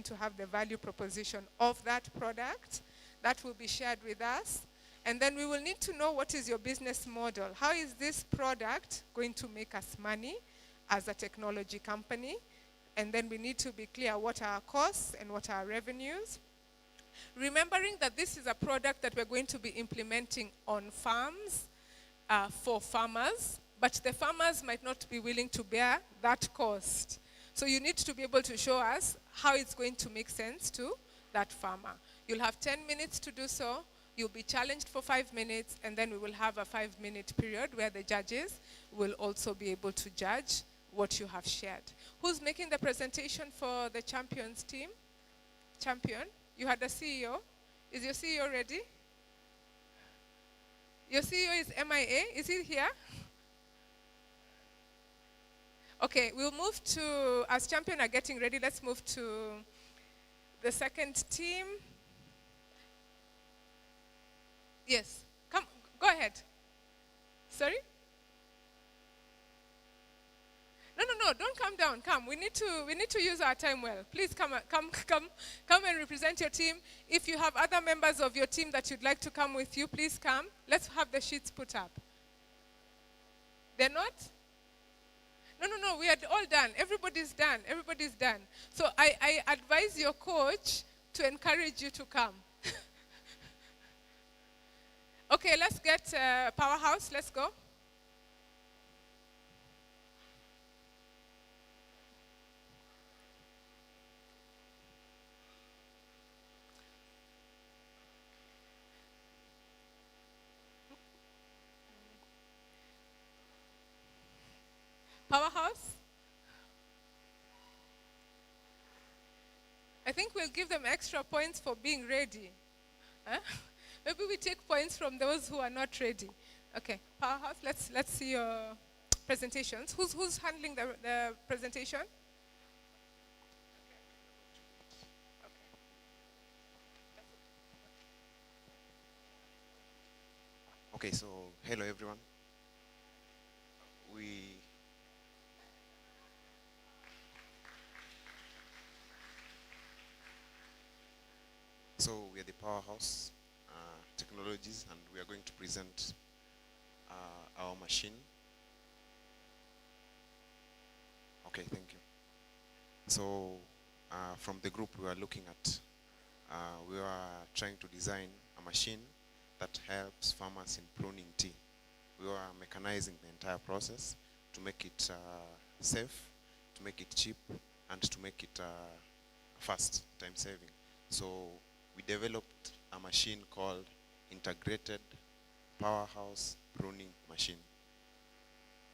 to have the value proposition of that product. That will be shared with us. And then we will need to know what is your business model. How is this product going to make us money as a technology company? And then we need to be clear what are our costs and what are our revenues. Remembering that this is a product that we're going to be implementing on farms for farmers, but the farmers might not be willing to bear that cost. So you need to be able to show us how it's going to make sense to that farmer. You'll have 10 minutes to do so. You'll be challenged for 5 minutes, and then we will have a 5-minute period where the judges will also be able to judge what you have shared. Who's making the presentation for the champions team? Champion, you had a CEO. Is your CEO ready? Your CEO is MIA. Is he here? Okay, we'll move to, as champion are getting ready, let's move to the second team. Yes, come, go ahead. Sorry? No, don't come down. Come. We need to use our time well. Please come and represent your team. If you have other members of your team that you'd like to come with you, please come. Let's have the sheets put up. They're not? No, we are all done. Everybody's done. Everybody's done. So I advise your coach to encourage you to come. Okay, let's get Powerhouse. Let's go. Powerhouse? I think we'll give them extra points for being ready. Huh? Maybe we take points from those who are not ready. Okay, Powerhouse, let's see your presentations. Who's handling the presentation? Okay, so hello everyone. We are the Powerhouse Technologies, and we are going to present our machine. Okay, thank you. So from the group we are looking at, we are trying to design a machine that helps farmers in pruning tea. We are mechanizing the entire process to make it safe, to make it cheap, and to make it fast, time saving. So we developed a machine called Integrated Powerhouse Pruning Machine.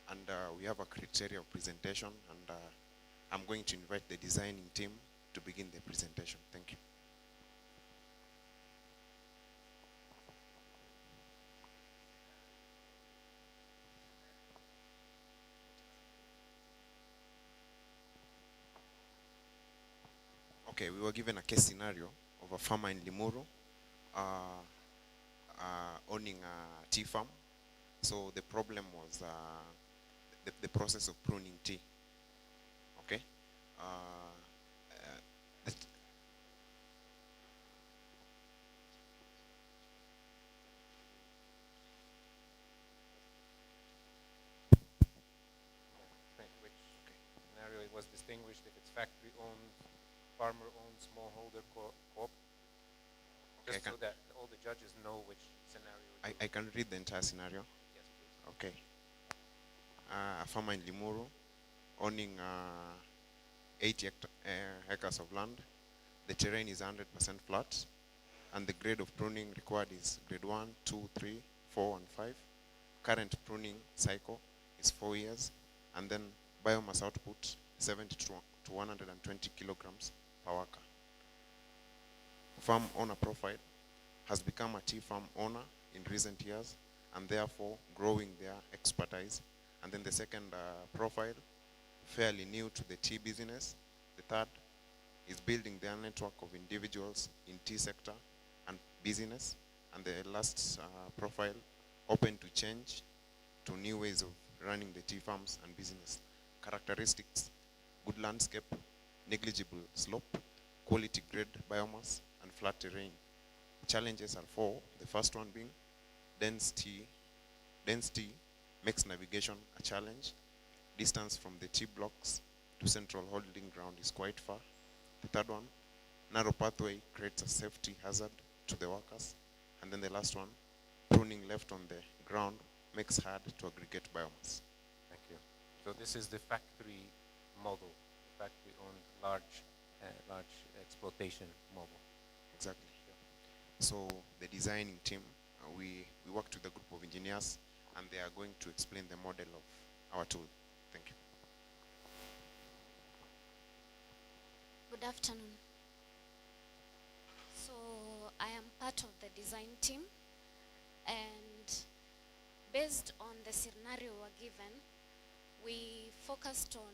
And we have a criteria of presentation, and I'm going to invite the designing team to begin the presentation. Thank you. Okay, we were given a case scenario of a farmer in Limuru owning a tea farm. So the problem was the process of pruning tea. Okay. Which scenario it was distinguished if it's factory-owned, farmer-owned, smallholder co-op, just so that all the judges know which scenario. I can read the entire scenario. Yes, please. Okay. A farmer in Limuru owning 80 acres of land. The terrain is 100% flat, and the grade of pruning required is grade 1, 2, 3, 4, and 5. Current pruning cycle is 4 years, and then biomass output 70 to 120 kilograms per worker. Farm owner profile has become a tea farm owner in recent years, and therefore growing their expertise. And then the second profile, fairly new to the tea business. The third is building their network of individuals in tea sector and business. And the last profile, open to change to new ways of running the tea farms and business. Characteristics, good landscape, negligible slope, quality grade biomass, and flat terrain. Challenges are four. The first one being density. Density makes navigation a challenge. Distance from the T blocks to central holding ground is quite far. The third one, narrow pathway creates a safety hazard to the workers. And then the last one, pruning left on the ground makes hard to aggregate biomass. Thank you. So this is the factory model, factory-owned large exploitation model. Exactly. So the designing team, we worked with a group of engineers, and they are going to explain the model of our tool. Thank you. Good afternoon. So I am part of the design team, and based on the scenario we're given, we focused on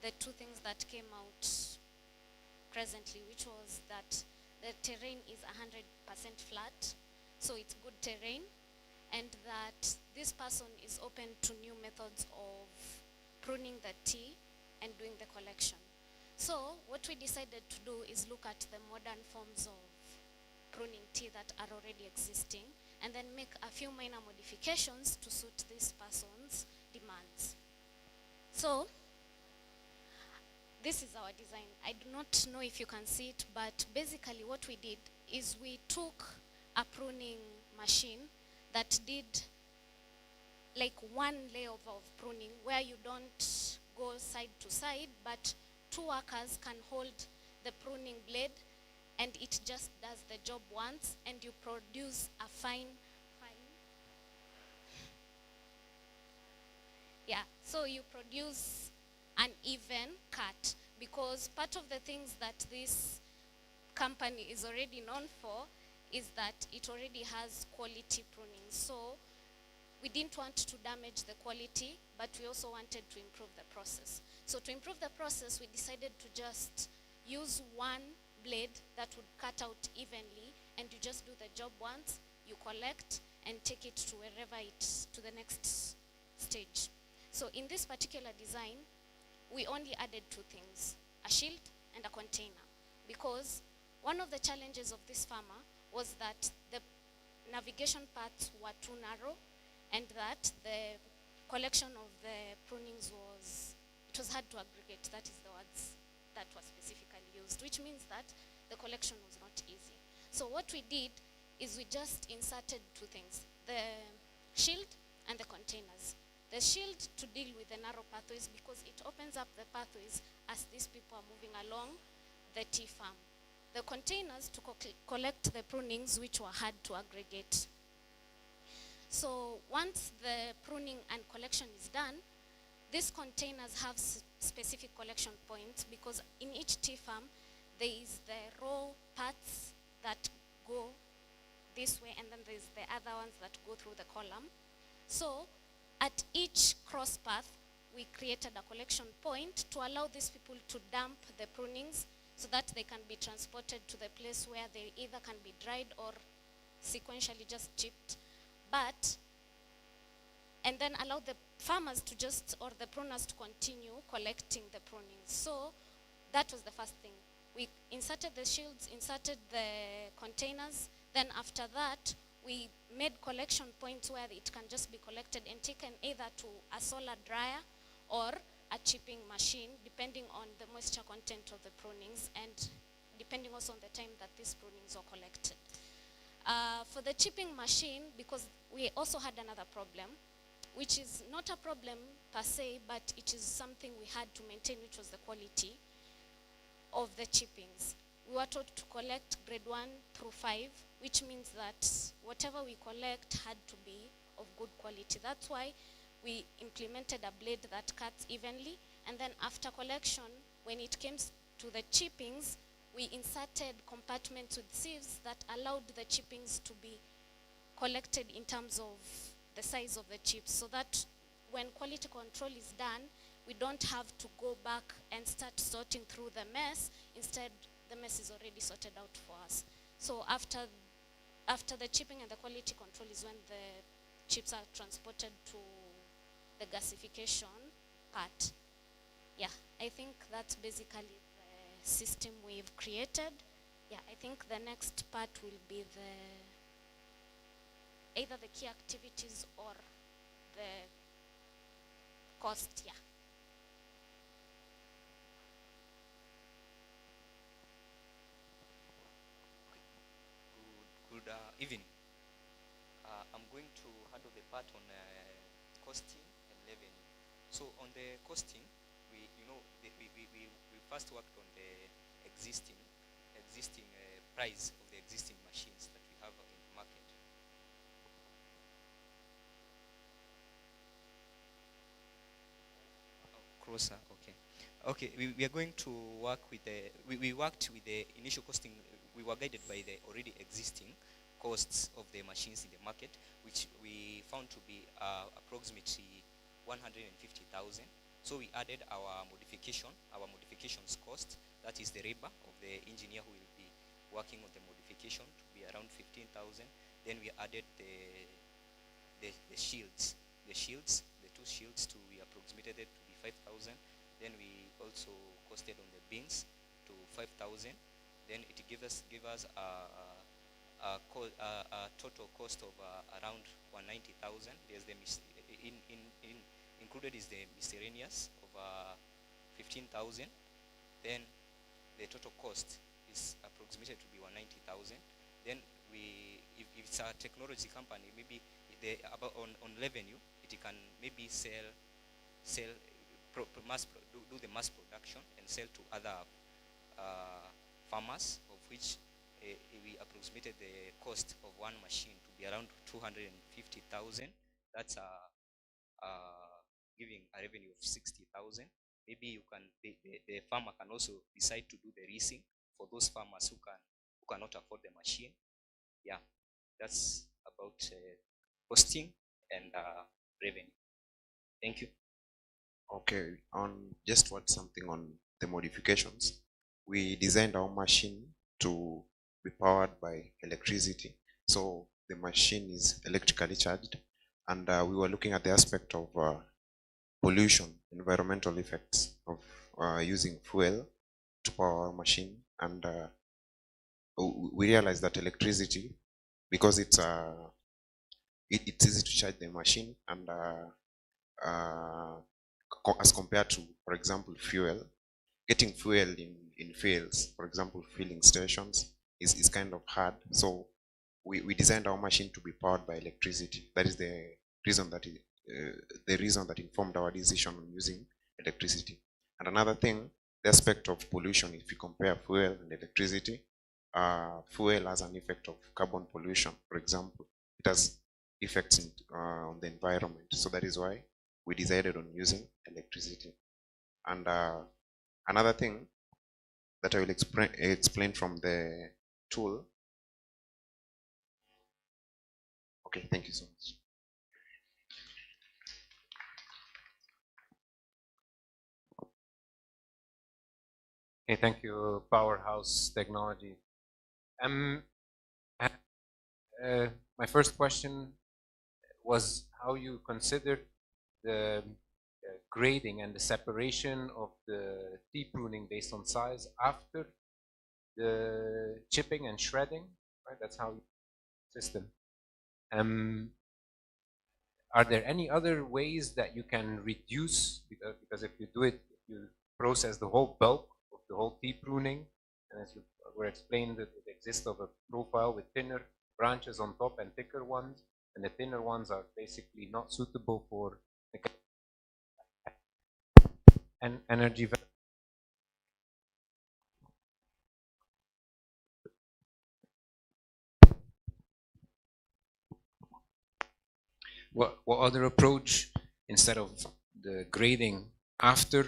the two things that came out presently, which was that the terrain is 100% flat, so it's good terrain, and that this person is open to new methods of pruning the tea and doing the collection. So what we decided to do is look at the modern forms of pruning tea that are already existing, and then make a few minor modifications to suit this person's demands. So this is our design. I do not know if you can see it, but basically what we did is we took a pruning machine that did like one layer of pruning where you don't go side to side, but two workers can hold the pruning blade, and it just does the job once, and you produce a fine. Yeah, so you produce an even cut, because part of the things that this company is already known for is that it already has quality pruning. So we didn't want to damage the quality, but we also wanted to improve the process. So to improve the process, we decided to just use one blade that would cut out evenly, and you just do the job once, you collect and take it to wherever to the next stage. So in this particular design, we only added two things, a shield and a container, because one of the challenges of this farmer was that the navigation paths were too narrow, and that the collection of the prunings was hard to aggregate. That is the words that were specifically used, which means that the collection was not easy. So what we did is we just inserted two things, the shield and the containers. The shield to deal with the narrow pathways, because it opens up the pathways as these people are moving along the tea farm. The containers to collect the prunings, which were hard to aggregate. So once the pruning and collection is done, these containers have specific collection points, because in each tea farm, there is the raw parts that go this way, and then there's the other ones that go through the column. So at each cross path, we created a collection point to allow these people to dump the prunings so that they can be transported to the place where they either can be dried or sequentially just chipped. And then allow the farmers to or the pruners to continue collecting the prunings. So that was the first thing. We inserted the shields, inserted the containers. Then after that, we made collection points where it can just be collected and taken either to a solar dryer or a chipping machine, depending on the moisture content of the prunings and depending also on the time that these prunings are collected. For the chipping machine, because we also had another problem, which is not a problem per se, but it is something we had to maintain, which was the quality of the chippings. We were taught to collect grade 1 through 5, which means that whatever we collect had to be of good quality. That's why we implemented a blade that cuts evenly, and then after collection, when it came to the chippings, we inserted compartments with sieves that allowed the chippings to be collected in terms of the size of the chips, so that when quality control is done, we don't have to go back and start sorting through the mess. Instead, the mess is already sorted out for us. So after the chipping and the quality control is when the chips are transported to the gasification part. Yeah, I think that's basically the system we've created. Yeah, I think the next part will be either the key activities or the cost, yeah. Good evening. I'm going to handle the part on costing and revenue. So on the costing, we first worked on the existing price of the existing machines that we have in the market. Closer, okay. Okay, we are going to work with we worked with the initial costing. We were guided by the already existing costs of the machines in the market, which we found to be approximately 150,000. So we added our modifications cost, that is the labor of the engineer who will be working on the modification, to be around 15,000. Then we added the shields, the two shields to be approximated to be 5,000. Then we also costed on the bins to 5,000. Then it gave us a total cost of around 190,000. There's the included is the miscellaneous of 15,000. Then the total cost is approximated to be 190,000. Then if it's a technology company, maybe on revenue, it can maybe do the mass production and sell to other farmers, of which we approximated the cost of one machine to be around 250,000. That's giving a revenue of 60,000. Maybe the farmer can also decide to do the leasing for those farmers who cannot afford the machine. Yeah, that's about costing and revenue. Thank you. Okay, just what something on the modifications. We designed our machine to be powered by electricity. So the machine is electrically charged, and we were looking at the aspect of pollution, environmental effects of using fuel to power our machine. And we realized that electricity, because it's easy to charge the machine, and as compared to, for example, fuel, getting fuel in fields, for example, filling stations, is kind of hard. So we designed our machine to be powered by electricity. That is the reason that informed our decision on using electricity. And another thing, the aspect of pollution. If you compare fuel and electricity, fuel has an effect of carbon pollution, for example. It has effects on the environment. So that is why we decided on using electricity. And another thing that I will explain from the tool. Okay, thank you so much. Okay, thank you, Powerhouse Technology. My first question was how you considered the grading and the separation of the tea pruning based on size after the chipping and shredding, right? That's how you system. Are there any other ways that you can reduce, because if you do it, you process the whole bulk of the whole tea pruning, and as you were explained, that it exists of a profile with thinner branches on top and thicker ones, and the thinner ones are basically not suitable for energy. What other approach, instead of the grading after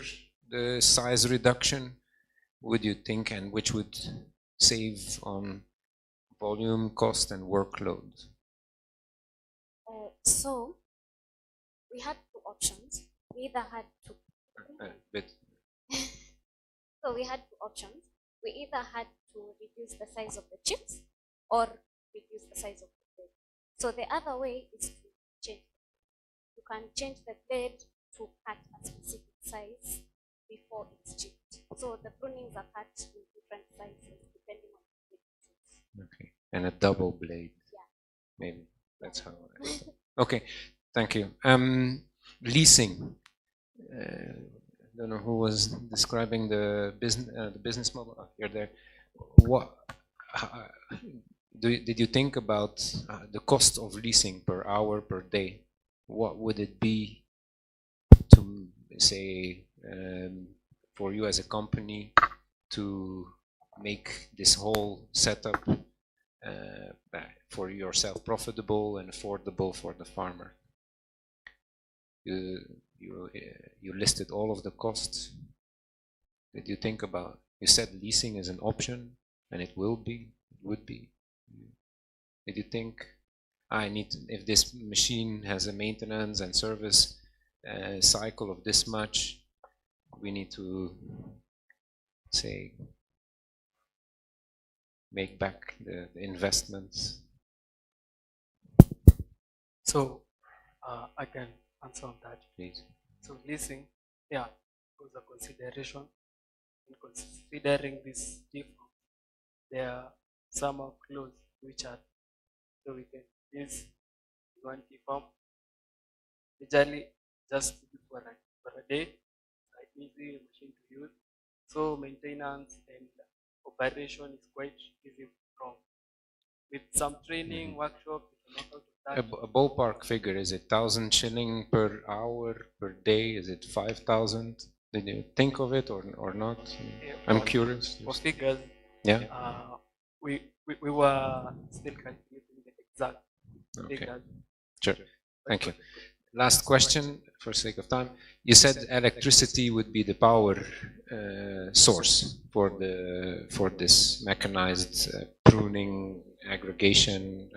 the size reduction, would you think, and which would save on volume, cost, and workload? So we had two options. We either had to so we had two options. We either had to reduce the size of the chips or reduce the size of the blade. So the other way is to change. You can change the blade to cut a specific size before it's chipped. So the prunings are cut in different sizes depending on the blade. Okay, and a double blade. Yeah. Maybe that's how. Okay, thank you. Leasing. I don't know who was describing the business model. Oh, you're there. What did you think about the cost of leasing per hour per day? What would it be to say for you as a company to make this whole setup for yourself profitable and affordable for the farmer? You listed all of the costs. Did you think about? You said leasing is an option, and it would be. Did you think I need if this machine has a maintenance and service cycle of this much, we need to say make back the investments? So I can answer on that. Please. So leasing, yeah, was a consideration. In considering this difference, there are some of clause which are so we can use one key form. Usually just for a day, an easy machine to use. So maintenance and operation is quite easy from. With some training workshop, you can work out of that. A ballpark figure, is it 1,000 shilling per hour per day? Is it 5,000? Did you think of it or not? I'm curious. For figures, yeah. We were still calculating the exact figures. Sure. Thank you. Last question, for sake of time. You said electricity would be the power source for this mechanized pruning, aggregation,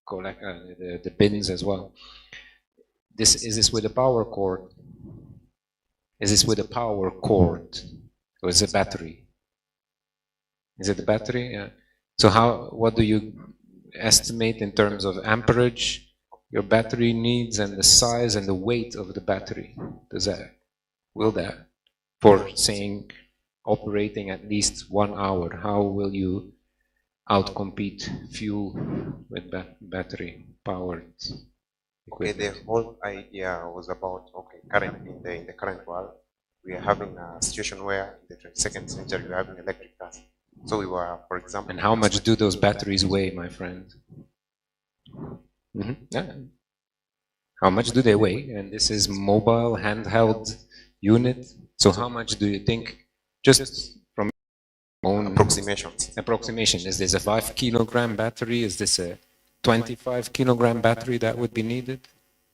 the bins as well. Is this with a power cord? Is this with a power cord, or is it a battery? Is it the battery? Yeah. So what do you estimate in terms of amperage your battery needs and the size and the weight of the battery? Will that, for saying operating at least 1 hour, how will you outcompete fuel with battery powered? Okay, the whole idea was about, okay, currently in the current world, we are having a situation where in the 22nd century we are having electric cars. So we were, for example... And how much do those batteries weigh, my friend? Yeah. How much do they weigh? And this is mobile, handheld unit. So how much do you think, just from own approximation, is this a 5 kilogram battery? Is this a 25 kilogram battery that would be needed?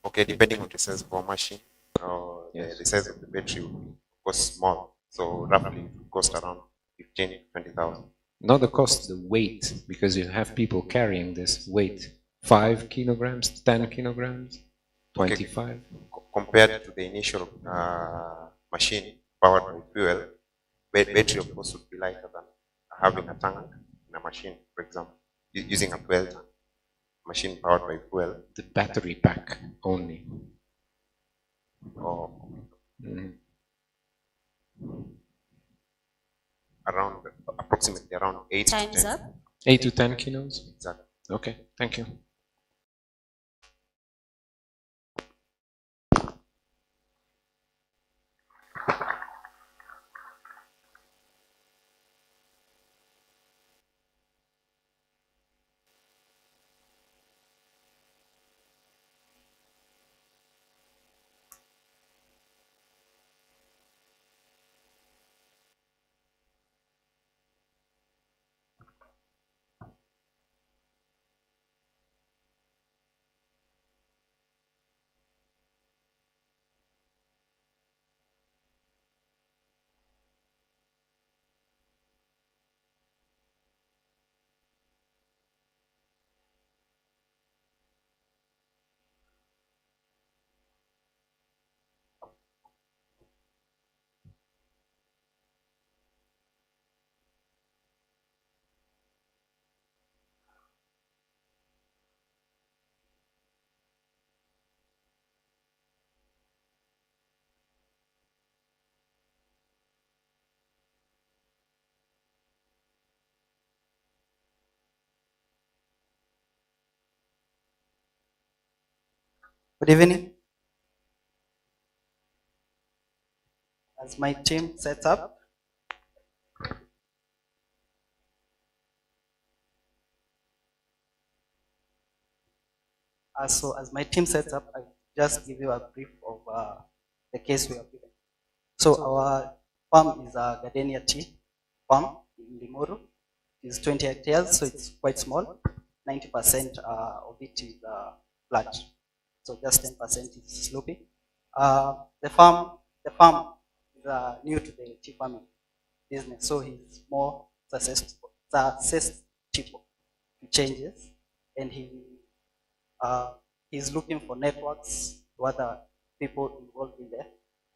Okay, depending on the size of our machine, the size of the battery would cost small. So roughly it would cost around 15 to 20,000. Not the cost, the weight, because you have people carrying this weight. 5 kilograms, 10 kilograms, 25? Okay. Compared to the initial machine powered by fuel, battery of course would be lighter than having a tank in a machine, for example, using a fuel tank. Machine powered by fuel. The battery pack only. Or around, approximately around 8 to 10. 8 to 10 kilos? Exactly. Okay, thank you. Good evening. As my team sets up, so as my team sets up, I'll just give you a brief of the case we are given. So our farm is a gardenia tea farm in Limuru. It's 20 hectares, so it's quite small. 90% of it is flat, so just 10% is sloping. The farm is new to the tea farming business, so he's more susceptible to changes, and he's looking for networks to other people involved in the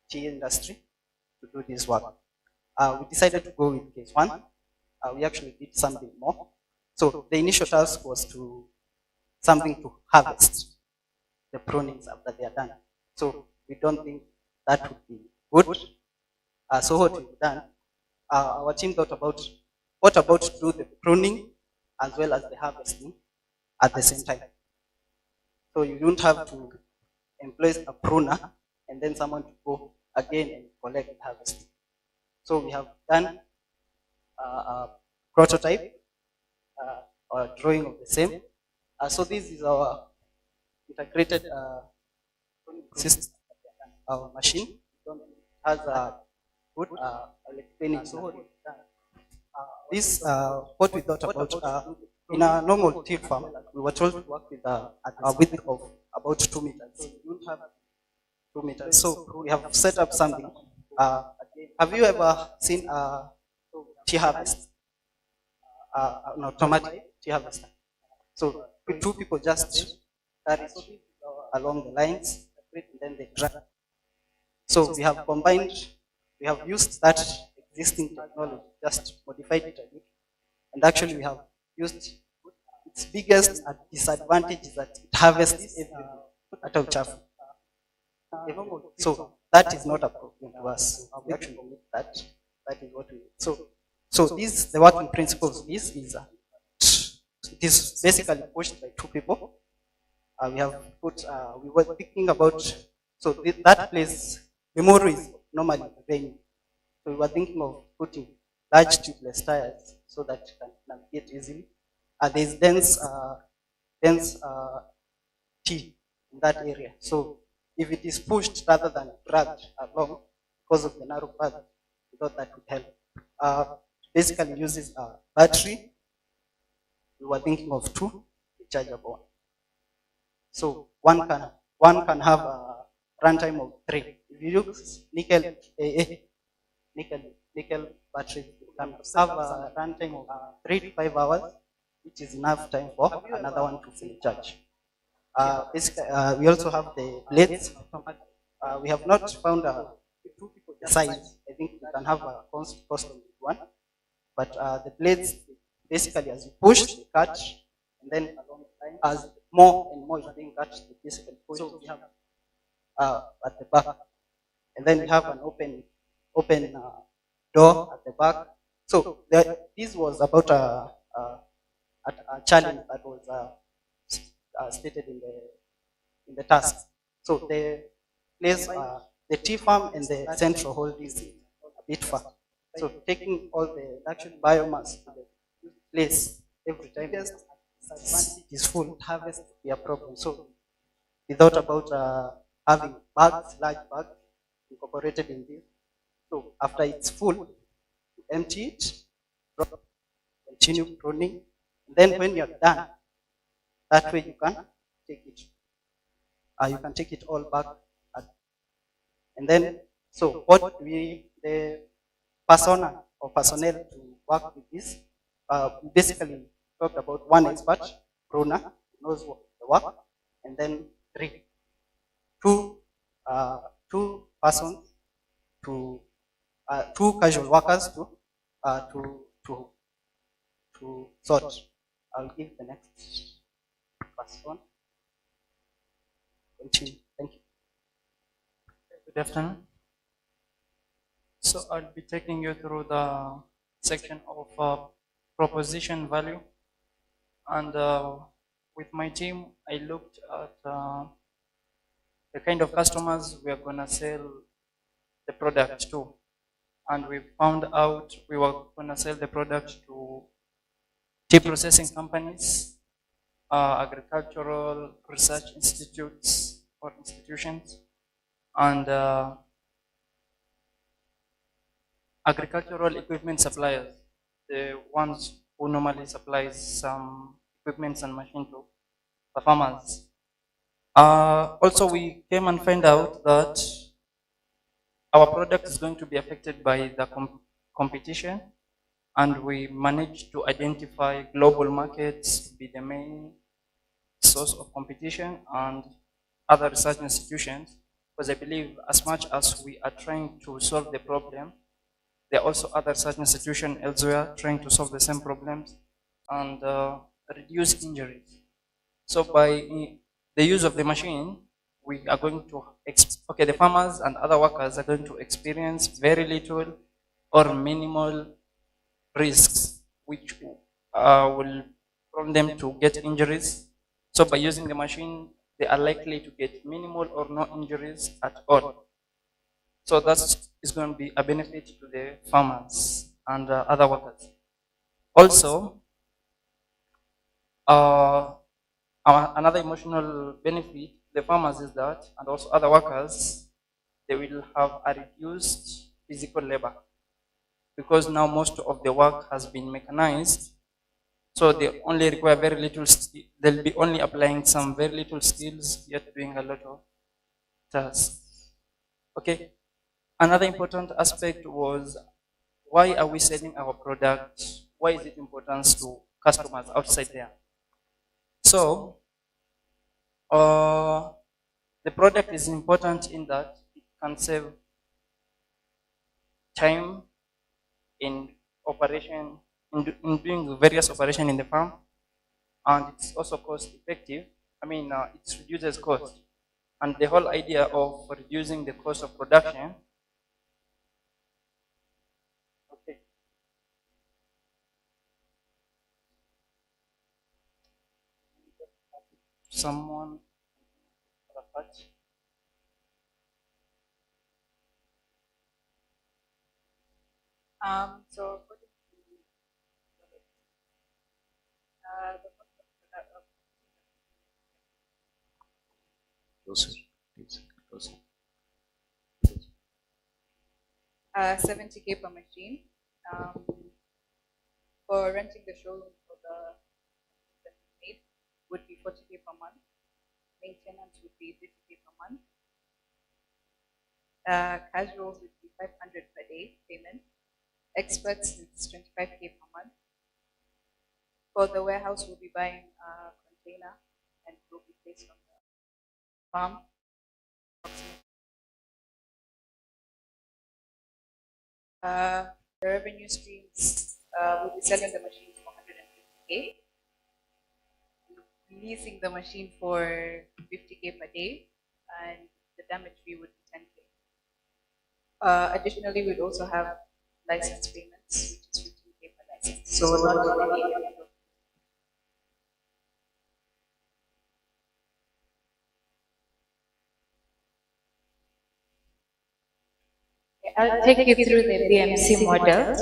tea industry to do this work. We decided to go with case one. We actually did something more. So the initial task was to harvest the prunings after they are done. So we don't think that would be good. So what we've done, our team thought about what about to do the pruning as well as the harvesting at the same time. So you don't have to employ a pruner and then someone to go again and collect and harvest. So we have done a prototype or a drawing of the same. So this is our integrated system, our machine. It has a good, I'll explain it. So this, what we thought about, in a normal tea farm, we were told to work with a width of about 2 meters. We don't have 2 meters. So we have set up something. Have you ever seen a tea harvest? An automatic tea harvester. So two people just carry along the lines, and then they drag. So we have combined, we have used that existing technology, just modified it a bit. And actually we have used its biggest disadvantage is that it harvests out of chaff. So that is not a problem to us. We actually need that. That is what we need. So this, the working principles of this is it is basically pushed by two people. We have put, we were thinking about, so that place, Limuru is normally rainy. So we were thinking of putting large tubeless tires so that you can navigate easily. There's dense tea in that area. So if it is pushed rather than dragged along because of the narrow path, we thought that would help. Basically uses a battery. We were thinking of two rechargeable ones. So one can have a runtime of 3. If you use nickel battery, you can have a runtime of 3 to 5 hours, which is enough time for another one to fully charge. Basically, we also have the blades. We have not found a size. I think we can have a custom one. But the blades, basically, as you push, they cut, and then as more and more is being cut, they basically push. So we have at the back, and then we have an open door at the back. So this was about a challenge that was stated in the task. So the place, the tea farm and the central hold is a bit far. So taking all the actual biomass to the place every time is full, harvest will be a problem. So we thought about having bags, large bags, incorporated in this. So after it's full, you empty it, continue pruning. Then when you're done, that way you can take it. You can take it all back. And then, so what the persona or personnel to work with this, basically talked about one expert, pruner, knows the work, and then two persons to two casual workers to sort. I'll give the next person. Continue. Thank you. Good afternoon. So I'll be taking you through the section of proposition value, and with my team I looked at the kind of customers we are going to sell the product to. And we found out we were going to sell the product to tea processing companies, agricultural research institutes or institutions, and agricultural equipment suppliers, the ones who normally supply some equipment and machine to the farmers. Also, we came and find out that our product is going to be affected by the competition, and we managed to identify global markets to be the main source of competition and other research institutions, because I believe as much as we are trying to solve the problem, there are also other research institutions elsewhere trying to solve the same problems and reduce injuries. So by the use of the machine, we are going to, the farmers and other workers are going to experience very little or minimal risks, which will prompt them to get injuries. So by using the machine, they are likely to get minimal or no injuries at all. So that is going to be a benefit to the farmers and other workers. Also, another emotional benefit the farmers is that, and also other workers, they will have a reduced physical labor, because now most of the work has been mechanized, so they only require very little, they'll be only applying some very little skills, yet doing a lot of tasks. Okay, another important aspect was, why are we selling our product? Why is it important to customers outside there? So, the product is important in that it can save time in operation, in doing various operations in the farm, and it's also cost effective. I mean, it reduces cost. And the whole idea of reducing the cost of production, okay. Someone, so according to the Closer, please. Closer. 70K per machine. For renting the showroom for the that we made would be 40K per month. Maintenance would be 50K per month. Casuals would be 500 per day payment. Experts is 25K per month. For the warehouse, we'll be buying a container and it will be placed on the farm. The revenue streams, we'll be selling the machines for 150K, leasing the machine for 50K per day, and the damage fee would be 10K. Additionally, we'd also have license payments, which is 15K per license. So not any. I'll take you through the BMC model.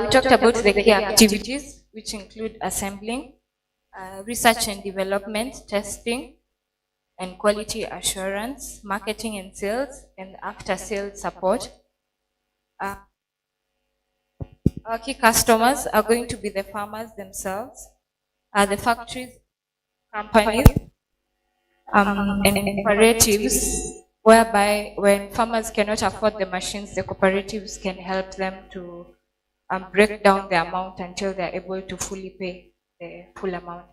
We talked about the key activities, which include assembling, research and development, testing, and quality assurance, marketing and sales, and after-sales support. Our key customers are going to be the farmers themselves, the factories, companies, and cooperatives, whereby when farmers cannot afford the machines, the cooperatives can help them to break down the amount until they're able to fully pay the full amount.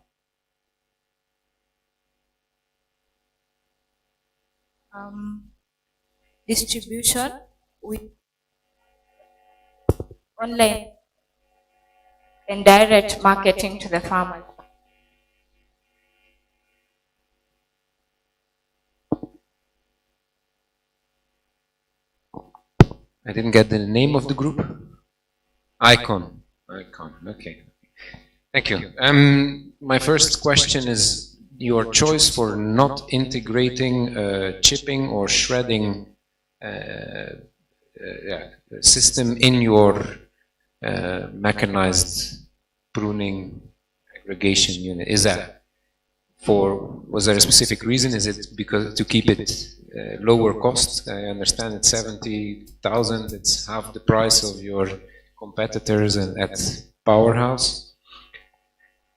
Distribution with online and direct marketing to the farmers. I didn't get the name of the group. Icon. Okay. Thank you. My first question is your choice for not integrating chipping or shredding system in your mechanized pruning aggregation unit? Is that was there a specific reason? Is it because to keep it lower cost? I understand it's 70,000. It's half the price of your competitors at Powerhouse.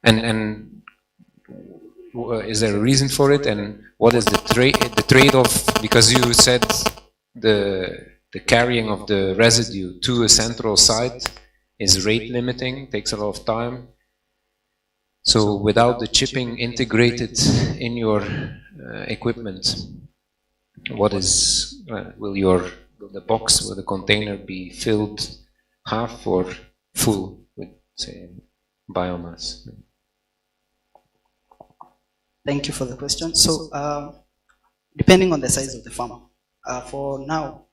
And is there a reason for it? And what is the trade-off? Because you said the carrying of the residue to a central site is rate limiting, takes a lot of time. So without the chipping integrated in your equipment, what is will the box, will the container be filled half or full with, say, biomass? Thank you for the question. So depending on the size of the farm, for now,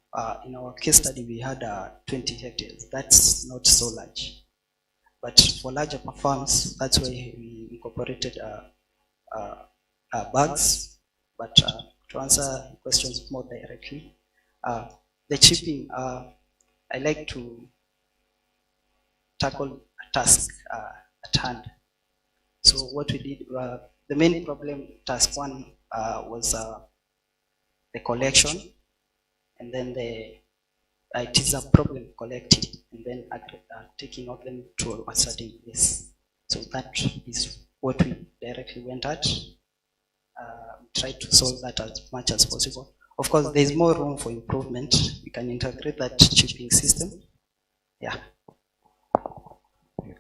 in our case study, we had 20 hectares. That's not so large. But for larger farms, that's why we incorporated bags. But to answer questions more directly, the chipping, I like to tackle a task at hand. So what we did, the main problem, task one, was the collection, and then it is a problem collecting and then taking of them to a certain place. So that is what we directly went at. Try to solve that as much as possible. Of course, there is more room for improvement. We can integrate that chipping system. Yeah.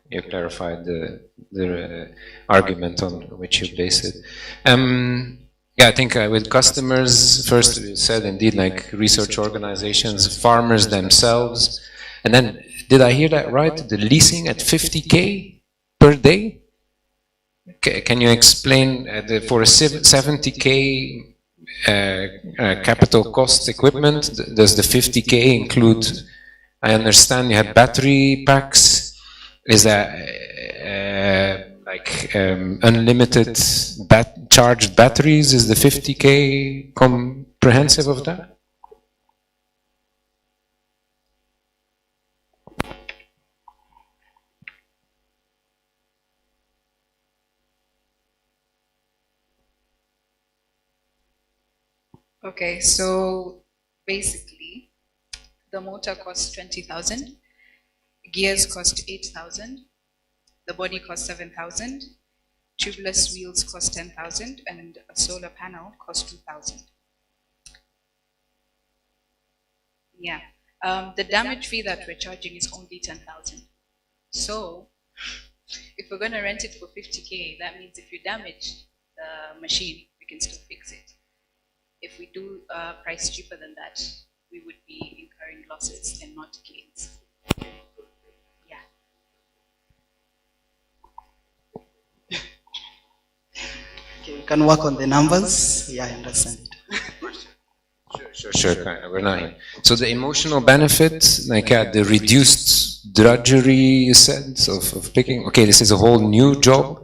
You clarified the argument on which you base it. Yeah, I think with customers, first you said indeed like research organizations, farmers themselves, and then did I hear that right? The leasing at 50K per day? Can you explain for a 70K capital cost equipment, does the 50K include, I understand you had battery packs, is that unlimited charged batteries? Is the 50K comprehensive of that? Okay, so basically, the motor costs 20,000, gears cost 8,000, the body costs 7,000, tubeless wheels cost 10,000, and a solar panel costs 2,000. Yeah, the damage fee that we're charging is only 10,000. So, if we're going to rent it for 50K, that means if you damage the machine, we can still fix it. If we do a price cheaper than that, we would be incurring losses and not gains. Yeah. Okay, we can work on the numbers. Yeah, I understand it. Sure. We're not. So the emotional benefit, like the reduced drudgery, you said, of picking. Okay, this is a whole new job.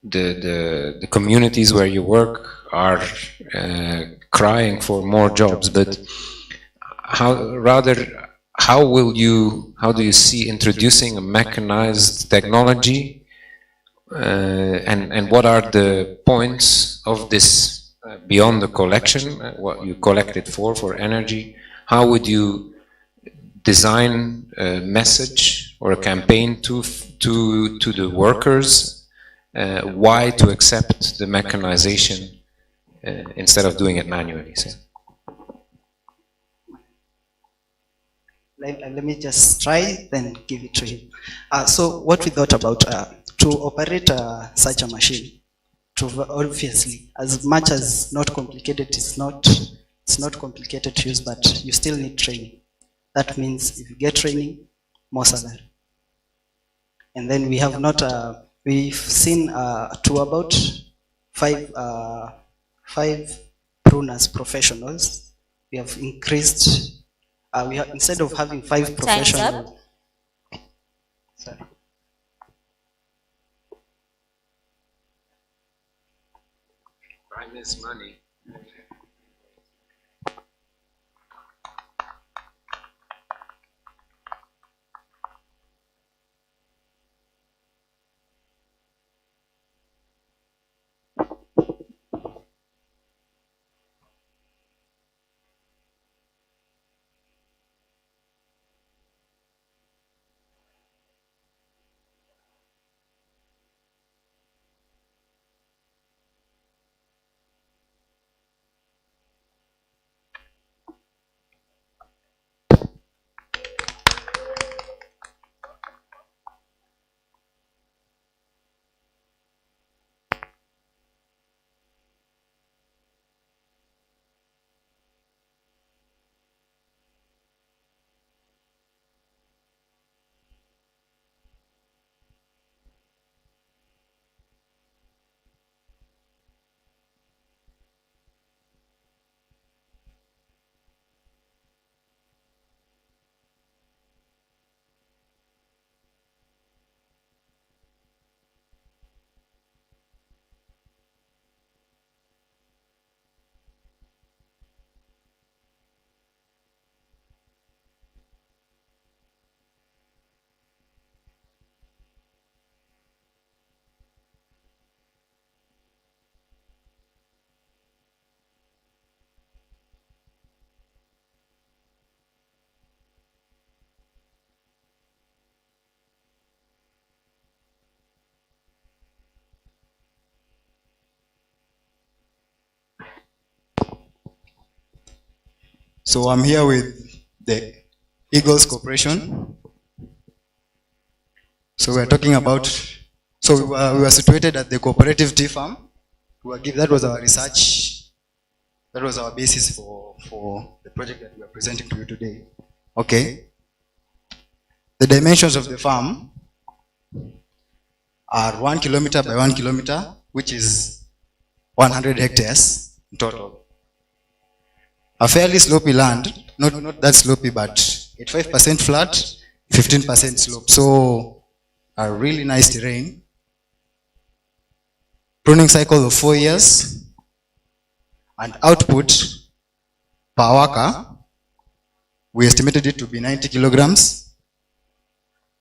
The communities where you work are crying for more jobs, but how do you see introducing a mechanized technology, and what are the points of this beyond the collection, what you collect it for energy? How would you design a message or a campaign to the workers why to accept the mechanization instead of doing it manually? So. Let me just try, then give it to him. So what we thought about to operate such a machine, obviously, as much as not complicated, it's not complicated to use, but you still need training. That means if you get training, more salary. And then we have not, we've seen to about five pruners professionals. We have increased, we have, instead of having 5 professionals. Sorry. Time is money. So I'm here with the Eagles Corporation. So we're talking about, so we were situated at the cooperative tea farm. That was our research, that was our basis for the project that we are presenting to you today. Okay. The dimensions of the farm are 1 kilometer by 1 kilometer, which is 100 hectares in total. A fairly slopey land, not that slopey, but 85% flat, 15% slope. So a really nice terrain. Pruning cycle of 4 years, and output per worker, we estimated it to be 90 kilograms.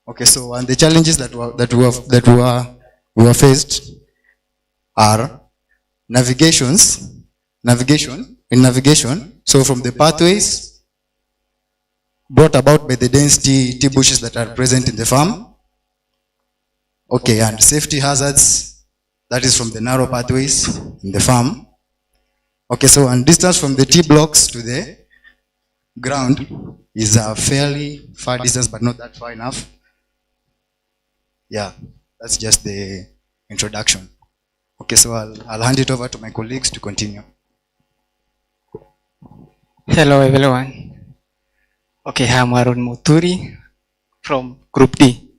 Okay, so and the challenges that we were faced are navigation. So from the pathways brought about by the dense tea bushes that are present in the farm. Okay, and safety hazards, that is from the narrow pathways in the farm. Okay, so and distance from the tea blocks to the ground is a fairly far distance, but not that far enough. Yeah, that's just the introduction. Okay, so I'll hand it over to my colleagues to continue. Hello everyone. Okay, I'm Aaron Muturi from Group D.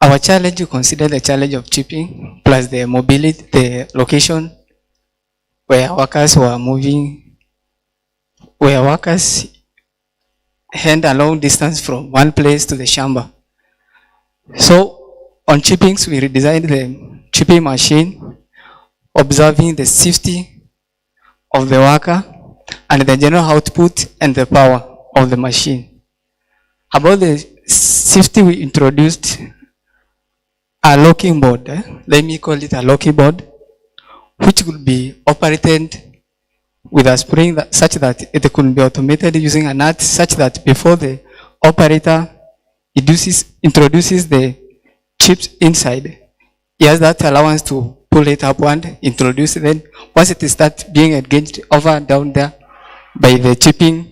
Our challenge, you consider the challenge of chipping plus the mobility, the location where workers were moving, where workers hand a long distance from one place to the shamba. So on chippings, we redesigned the chipping machine, observing the safety of the worker and the general output and the power of the machine. About the safety, we introduced a locking board, let me call it a locking board, which could be operated with a spring such that it could be automated using a nut, such that before the operator introduces the chips inside, he has that allowance to pull it up and introduce it. Then once it starts being engaged over and down there by the chipping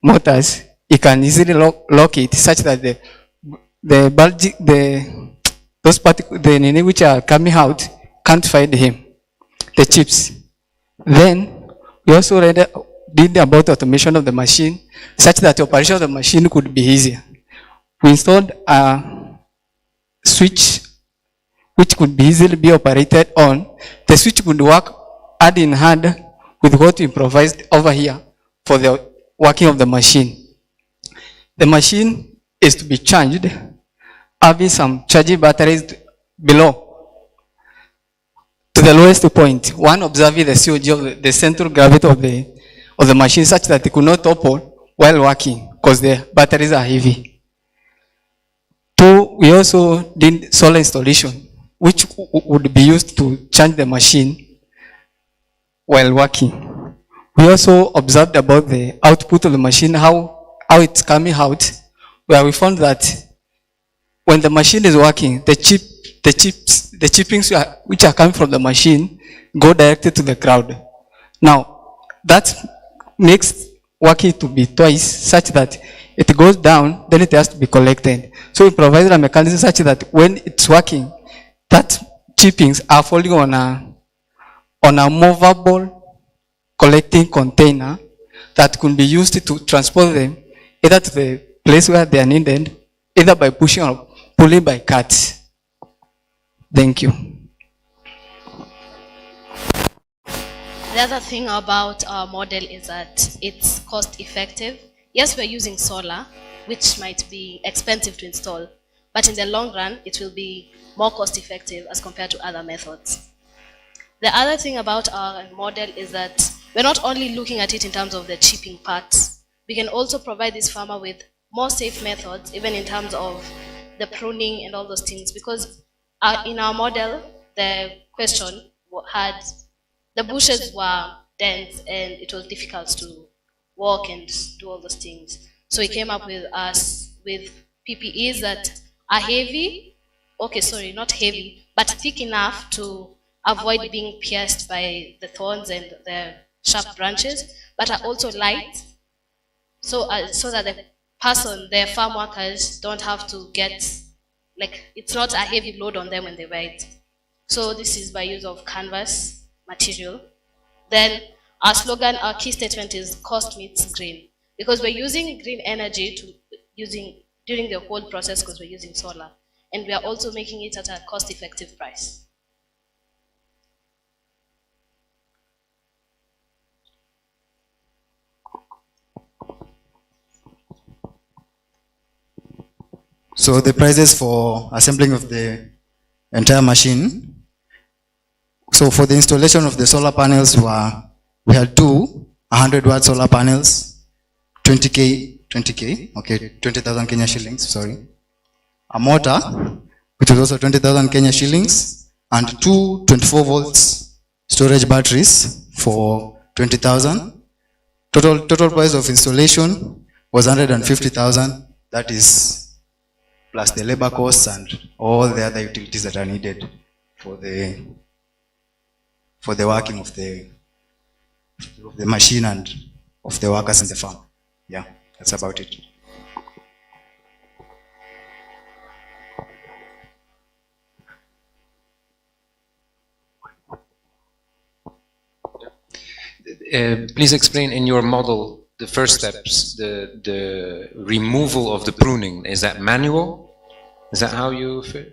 motors, he can easily lock it such that those particles, the which are coming out, can't find him, the chips. Then we also did about automation of the machine such that operation of the machine could be easier. We installed a switch which could be easily be operated on. The switch could work hand in hand with what we improvised over here for the working of the machine. The machine is to be charged, having some charging batteries below. to the lowest point. One, observing the COG of the central gravity of the machine such that it could not topple while working because the batteries are heavy. Two, we also did solar installation, which would be used to charge the machine while working. We also observed about the output of the machine, how it's coming out, where we found that when the machine is working, the chippings which are coming from the machine go directly to the crowd. Now, that makes working to be twice, such that it goes down, then it has to be collected. So we provided a mechanism such that when it's working, that chippings are falling on a movable collecting container that could be used to transport them either to the place where they are needed, either by pushing or pulling by carts. Thank you. The other thing about our model is that it's cost effective. Yes, we're using solar, which might be expensive to install, but in the long run, it will be more cost effective as compared to other methods. The other thing about our model is that we're not only looking at it in terms of the chipping parts, we can also provide this farmer with more safe methods, even in terms of the pruning and all those things, because in our model, the question had, the bushes were dense and it was difficult to walk and do all those things. So we came up with PPEs that are heavy, okay, sorry, not heavy, but thick enough to avoid being pierced by the thorns and the sharp branches, but are also light, so that the farm workers don't have to get, like, it's not a heavy load on them when they wear it. So this is by use of canvas material. Then our slogan, our key statement is cost meets green, because we're using green energy during the whole process, because we're using solar, and we are also making it at a cost-effective price. So the prices for assembling of the entire machine. So for the installation of the solar panels, we had two 100-watt solar panels, 20,000 Kenya shillings, sorry. A motor, which was also 20,000 Kenya shillings, and two 24 volts storage batteries for 20,000. Total price of installation was 150,000. That is plus the labor costs and all the other utilities that are needed for the working of the machine and of the workers in the farm. Yeah, that's about it. Please explain in your model the first steps, the removal of the pruning. Is that manual? Is that how you feel?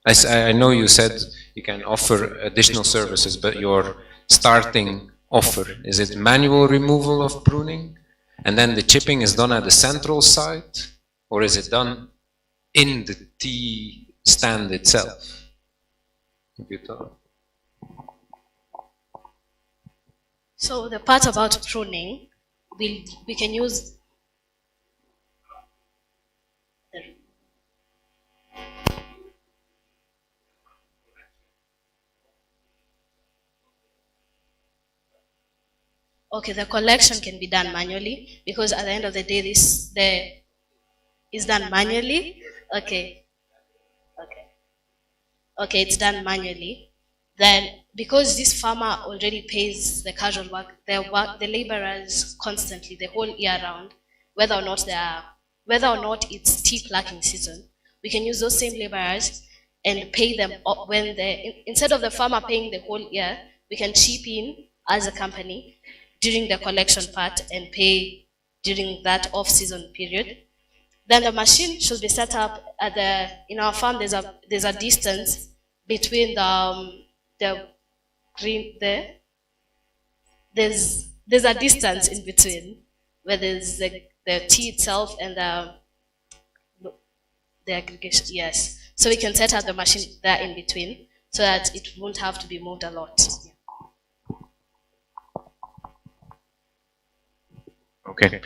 I know you said you can offer additional services, but your starting offer, is it manual removal of pruning? And then the chipping is done at the central site? Or is it done in the tea stand itself? So the part about pruning, we can use okay, the collection can be done manually, because at the end of the day, this is done manually. Okay, it's done manually. Then, because this farmer already pays the casual work, the laborers constantly the whole year round, whether or not it's tea plucking season, we can use those same laborers and pay them when instead of the farmer paying the whole year, we can chip in as a company during the collection part and pay during that off-season period. Then the machine should be set up in our farm. There's a distance between the green there. There's a distance in between where there's the tea itself and the aggregation. Yes, so we can set up the machine there in between, so that it won't have to be moved a lot. Okay.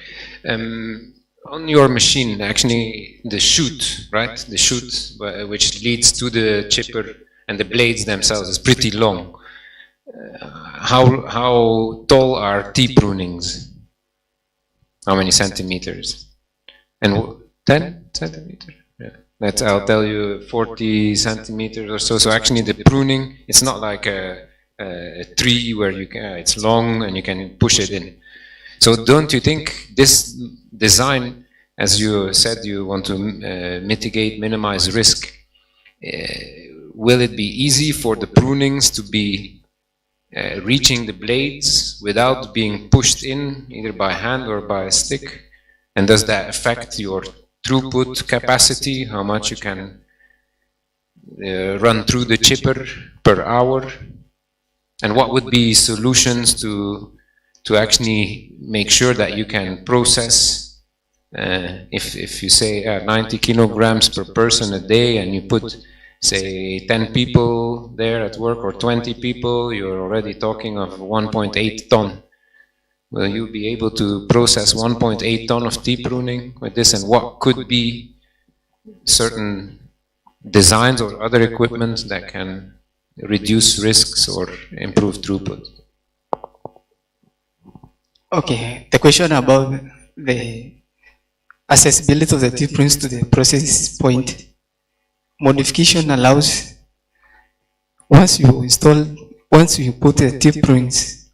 On your machine, actually, the chute, right? The chute, which leads to the chipper and the blades themselves, is pretty long. How tall are T prunings? How many centimeters? And 10 centimeters? Yeah. I'll tell you 40 centimeters or so. So actually the pruning, it's not like a tree where you can, it's long and you can push it in. So don't you think this design, as you said, you want to mitigate, minimize risk, will it be easy for the prunings to be reaching the blades without being pushed in either by hand or by a stick? And does that affect your throughput capacity, how much you can run through the chipper per hour? And what would be solutions to actually make sure that you can process, if you say 90 kilograms per person a day and you put, say, 10 people there at work or 20 people, you're already talking of 1.8 ton. Will you be able to process 1.8 ton of tea pruning with this, and what could be certain designs or other equipment that can reduce risks or improve throughput? Okay, the question about the accessibility of the tea prunes to the process point. Modification allows, once you put the tea prunes,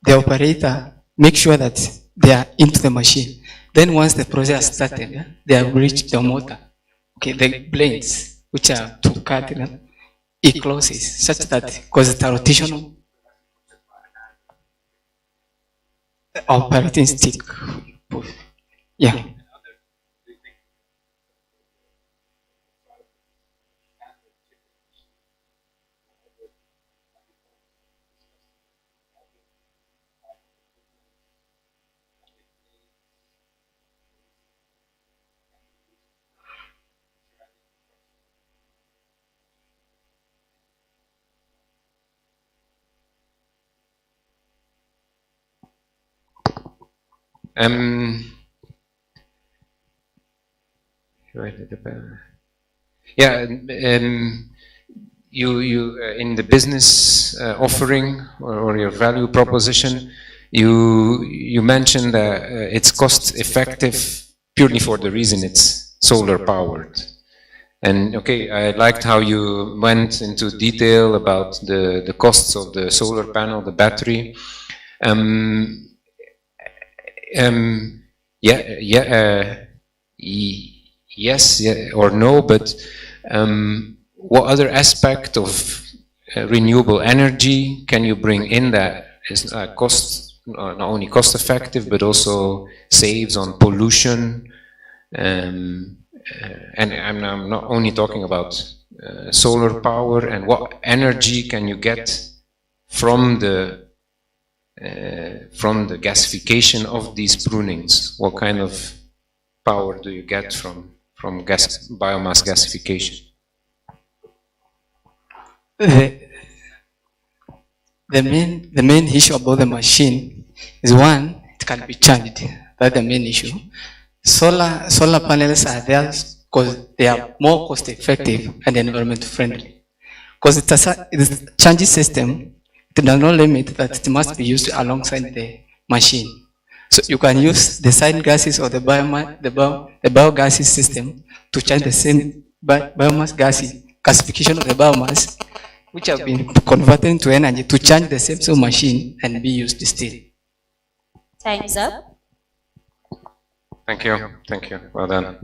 the operator makes sure that they are into the machine. Then once the process started, they have reached the motor. Okay, the blades, which are to cut, it closes such that, because it's a rotational operating stick. Yeah. Yeah, you in the business offering or your value proposition, you mentioned that it's cost effective purely for the reason it's solar powered. And okay, I liked how you went into detail about the costs of the solar panel, the battery. Yes or no, but what other aspect of renewable energy can you bring in that is not only cost effective, but also saves on pollution? And I'm not only talking about solar power, and what energy can you get from the gasification of these prunings? What kind of power do you get from biomass gasification? The main issue about the machine is, one, it can be charged. That's the main issue. Solar panels are there because they are more cost effective and environment friendly. Because it's a charging system, it does not limit that it must be used alongside the machine. So you can use the side gases or the biogases system to charge the same biomass gasification of the biomass, which have been converted into energy to charge the same machine and be used still. Time's up. Thank you. Thank you. Well done.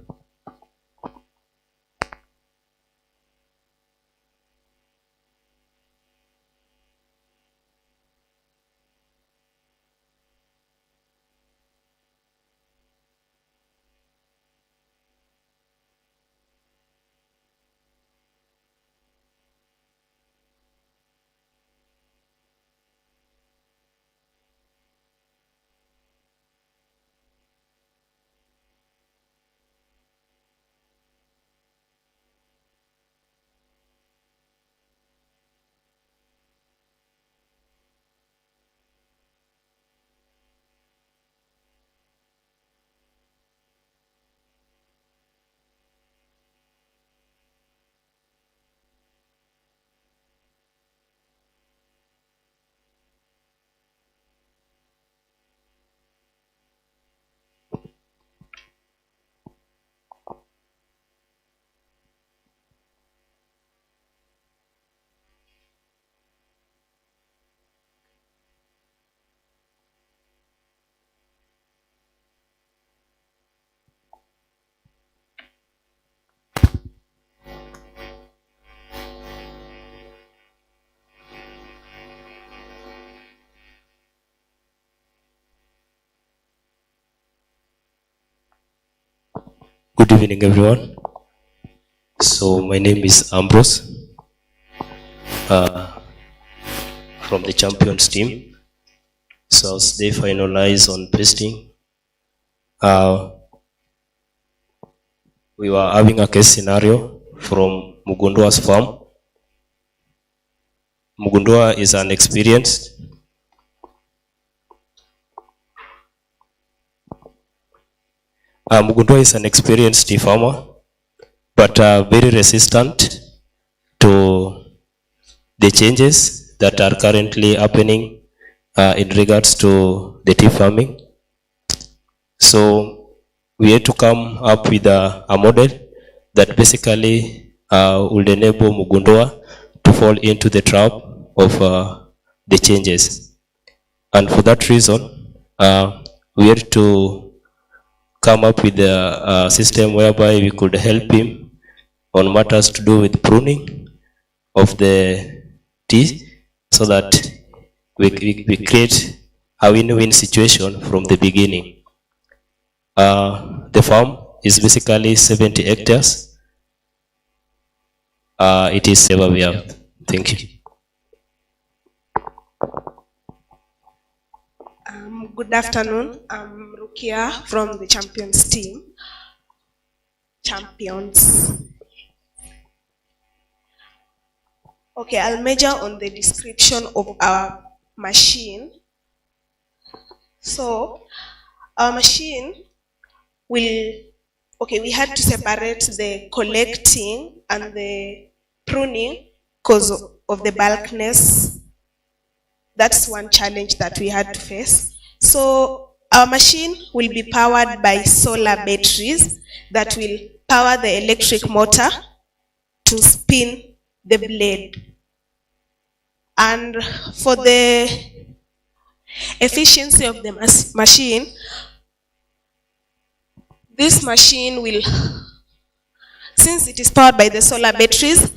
evening, everyone. So my name is Ambrose from the Champions team. So as they finalize on pasting, we were having a case scenario from Mugundua's farm. Mugundua is an experienced tea farmer, but very resistant to the changes that are currently happening in regards to the tea farming. So we had to come up with a model that basically would enable Mugundua to fall into the trap of the changes. And for that reason, we had to come up with a system whereby we could help him on matters to do with pruning of the tea, so that we create a win-win situation from the beginning. The farm is basically 70 hectares. It is ever we have. Thank you. Good afternoon. I'm Rukia from the Champions team. Champions. Okay, I'll major on the description of our machine. So, our machine will, okay, we had to separate the collecting and the pruning because of the bulkness. That's one challenge that we had to face. So our machine will be powered by solar batteries that will power the electric motor to spin the blade. And for the efficiency of the machine, this machine will, since it is powered by the solar batteries,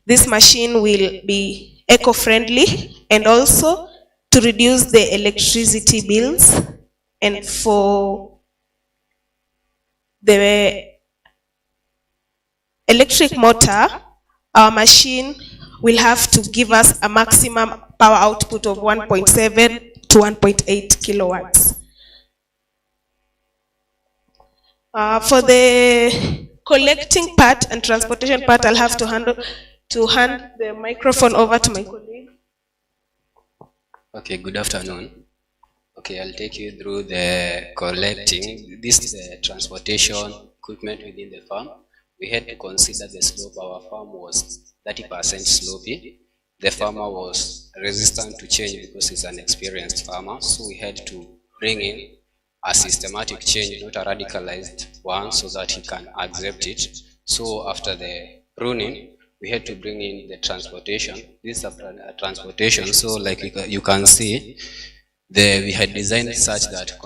this machine will be eco-friendly and also to reduce the electricity bills. And for the electric motor, our machine will have to give us a maximum power output of 1.7 to 1.8 kilowatts. For the collecting part and transportation part, I'll have to hand the microphone over to my colleague. Okay, good afternoon. Okay, I'll take you through the collecting. This is the transportation equipment within the farm. We had to consider the slope. Our farm was 30% slopey. The farmer was resistant to change because he's an experienced farmer, so we had to bring in a systematic change, not a radicalized one, so that he can accept it. So after the pruning, we had to bring in the transportation. This is a transportation, so like you can see, we had designed such that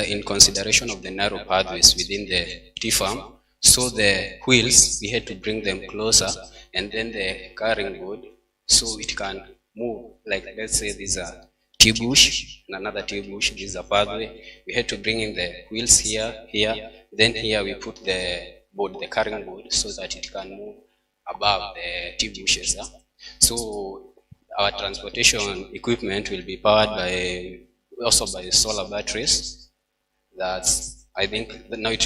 in consideration of the narrow pathways within the tea farm, so the wheels, we had to bring them closer, and then the carrying board, so it can move, like let's say these are tea bush, and another tea bush, this is a pathway. We had to bring in the wheels here, then here we put the board, the carrying board, so that it can move above the tea bushes. So our transportation equipment will be powered also by solar batteries. That's, I think now it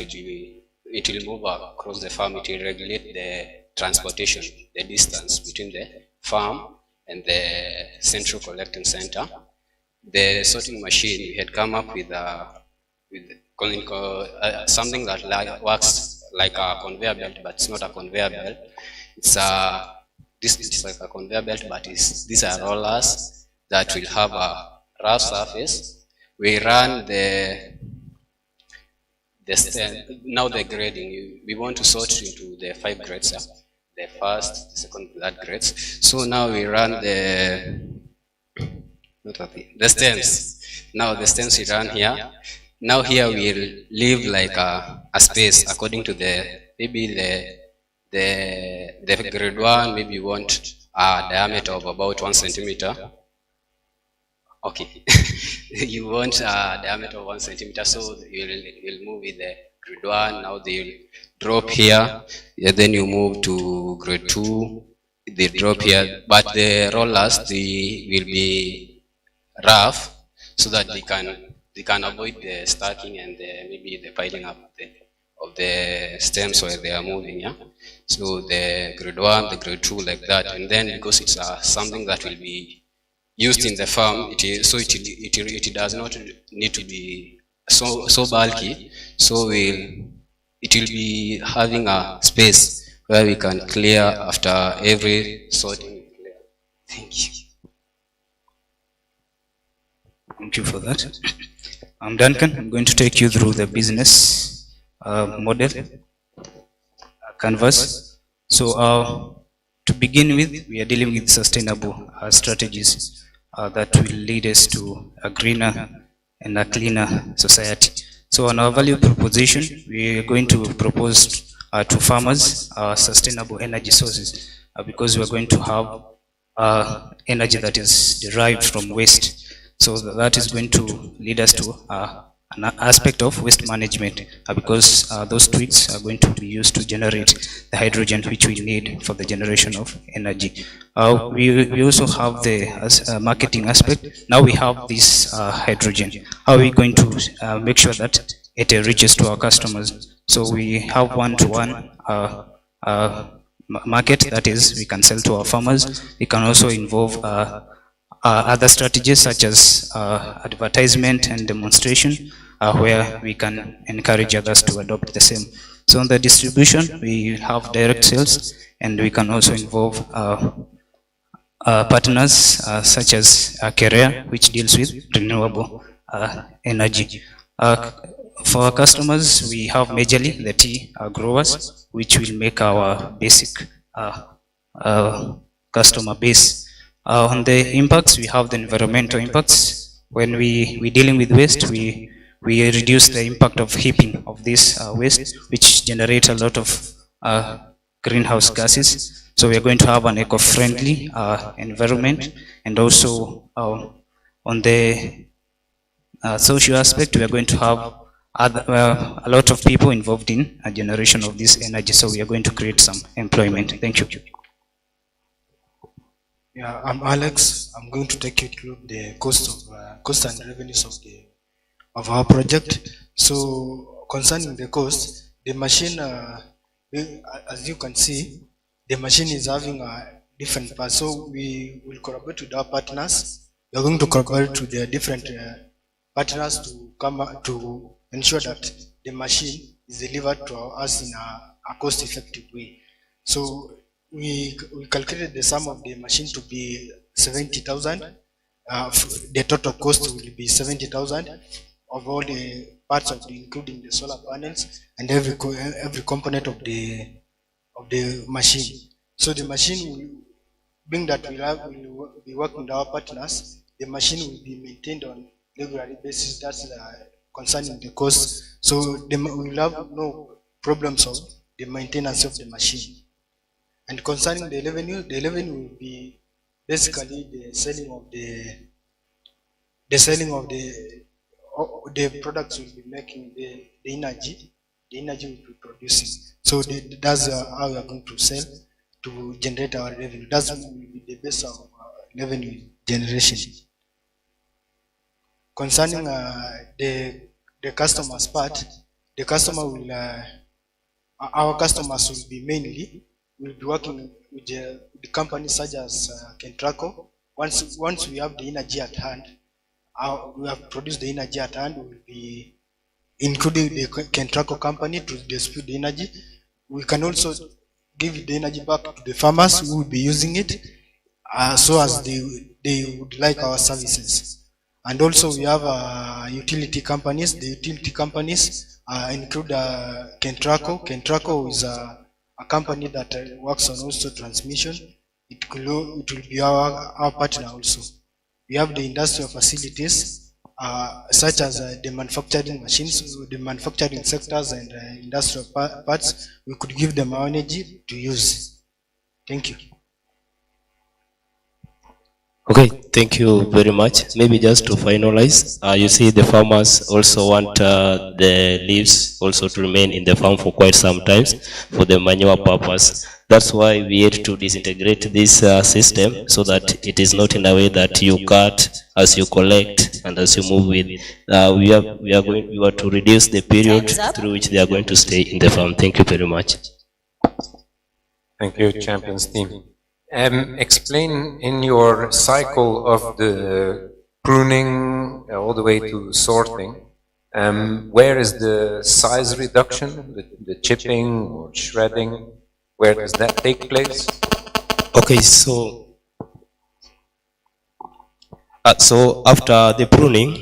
will move across the farm. It will regulate the transportation, the distance between the farm and the central collecting center. The sorting machine, we had come up with something that works like a conveyor belt, but it's not a conveyor belt. It's like a conveyor belt, but these are rollers that will have a rough surface. We run the now the grading. We want to sort into the 5 grades, the first, the second, third grades. So now we run the stems. Now the stems we run here. Now here we'll leave like a space according to maybe the grade 1, maybe you want a diameter of about 1 centimeter. Okay, you want a diameter of 1 centimeter, so you'll move with the grade 1, now they drop here, and then you move to grade 2, they drop here, but the rollers, they will be rough so that they can avoid the stacking and maybe the piling up of the stems where they are moving, yeah. So the grade 1, the grade 2, like that, and then because it's something that will be used in the farm, it does not need to be so bulky, so it will be having a space where we can clear after every sorting. Thank you. Thank you for that. I'm Duncan. I'm going to take you through the business model canvas. So to begin with, we are dealing with sustainable strategies that will lead us to a greener and a cleaner society. So on our value proposition, we are going to propose to farmers sustainable energy sources because we are going to have energy that is derived from waste. So that is going to lead us to an aspect of waste management because those twigs are going to be used to generate the hydrogen which we need for the generation of energy. We also have the marketing aspect. Now we have this hydrogen. How are we going to make sure that it reaches to our customers? So we have one-to-one market, that is, we can sell to our farmers. We can also involve other strategies such as advertisement and demonstration, where we can encourage others to adopt the same. So on the distribution, we have direct sales, and we can also involve partners such as Kerea, which deals with renewable energy. For our customers, we have majorly the tea growers, which will make our basic customer base. On the impacts, we have the environmental impacts. When we dealing with waste, we reduce the impact of heaping of this waste, which generates a lot of greenhouse gases. So we are going to have an eco-friendly environment, and also on the social aspect, we are going to have a lot of people involved in a generation of this energy. So we are going to create some employment. Thank you. Yeah, I'm Alex. I'm going to take you through the cost and revenues of our project. So concerning the cost, the machine, as you can see, the machine is having different parts. So we will collaborate with our partners. We are going to collaborate with the different partners to come to ensure that the machine is delivered to us in a cost-effective way. So we calculated the sum of the machine to be 70,000. The total cost will be 70,000 of all the parts of including the solar panels and every component of the machine. So the machine will, being that will be working with our partners, the machine will be maintained on regular basis. That's concerning the cost. So we will have no problems of the maintenance of the machine. And concerning the revenue will be basically the selling of the products will be making the energy will be producing. So that's how we are going to sell to generate our revenue. That will be the base of revenue generation. Concerning the customers part, the customer will our customers will be mainly will be working with the companies such as Kentraco. Once we have the energy at hand, we have produced the energy at hand, we will be including the Kentraco company to distribute the energy. We can also give the energy back to the farmers who will be using it, so as they would like our services. And also we have utility companies. The utility companies include Kentraco. Kentraco is a company that works on also transmission. It will be our partner also. We have the industrial facilities such as the manufacturing machines, the manufacturing sectors and industrial parts. We could give them our energy to use. Thank you. Okay, thank you very much. Maybe just to finalize, you see the farmers also want the leaves also to remain in the farm for quite some times for the manure purpose. That's why we had to disintegrate this system so that it is not in a way that you cut as you collect and as you move with. We are to reduce the period through which they are going to stay in the farm. Thank you very much. Thank you, Champions team. Explain in your cycle of the pruning all the way to sorting, where is the size reduction, the chipping or shredding, where does that take place? Okay, so after the pruning,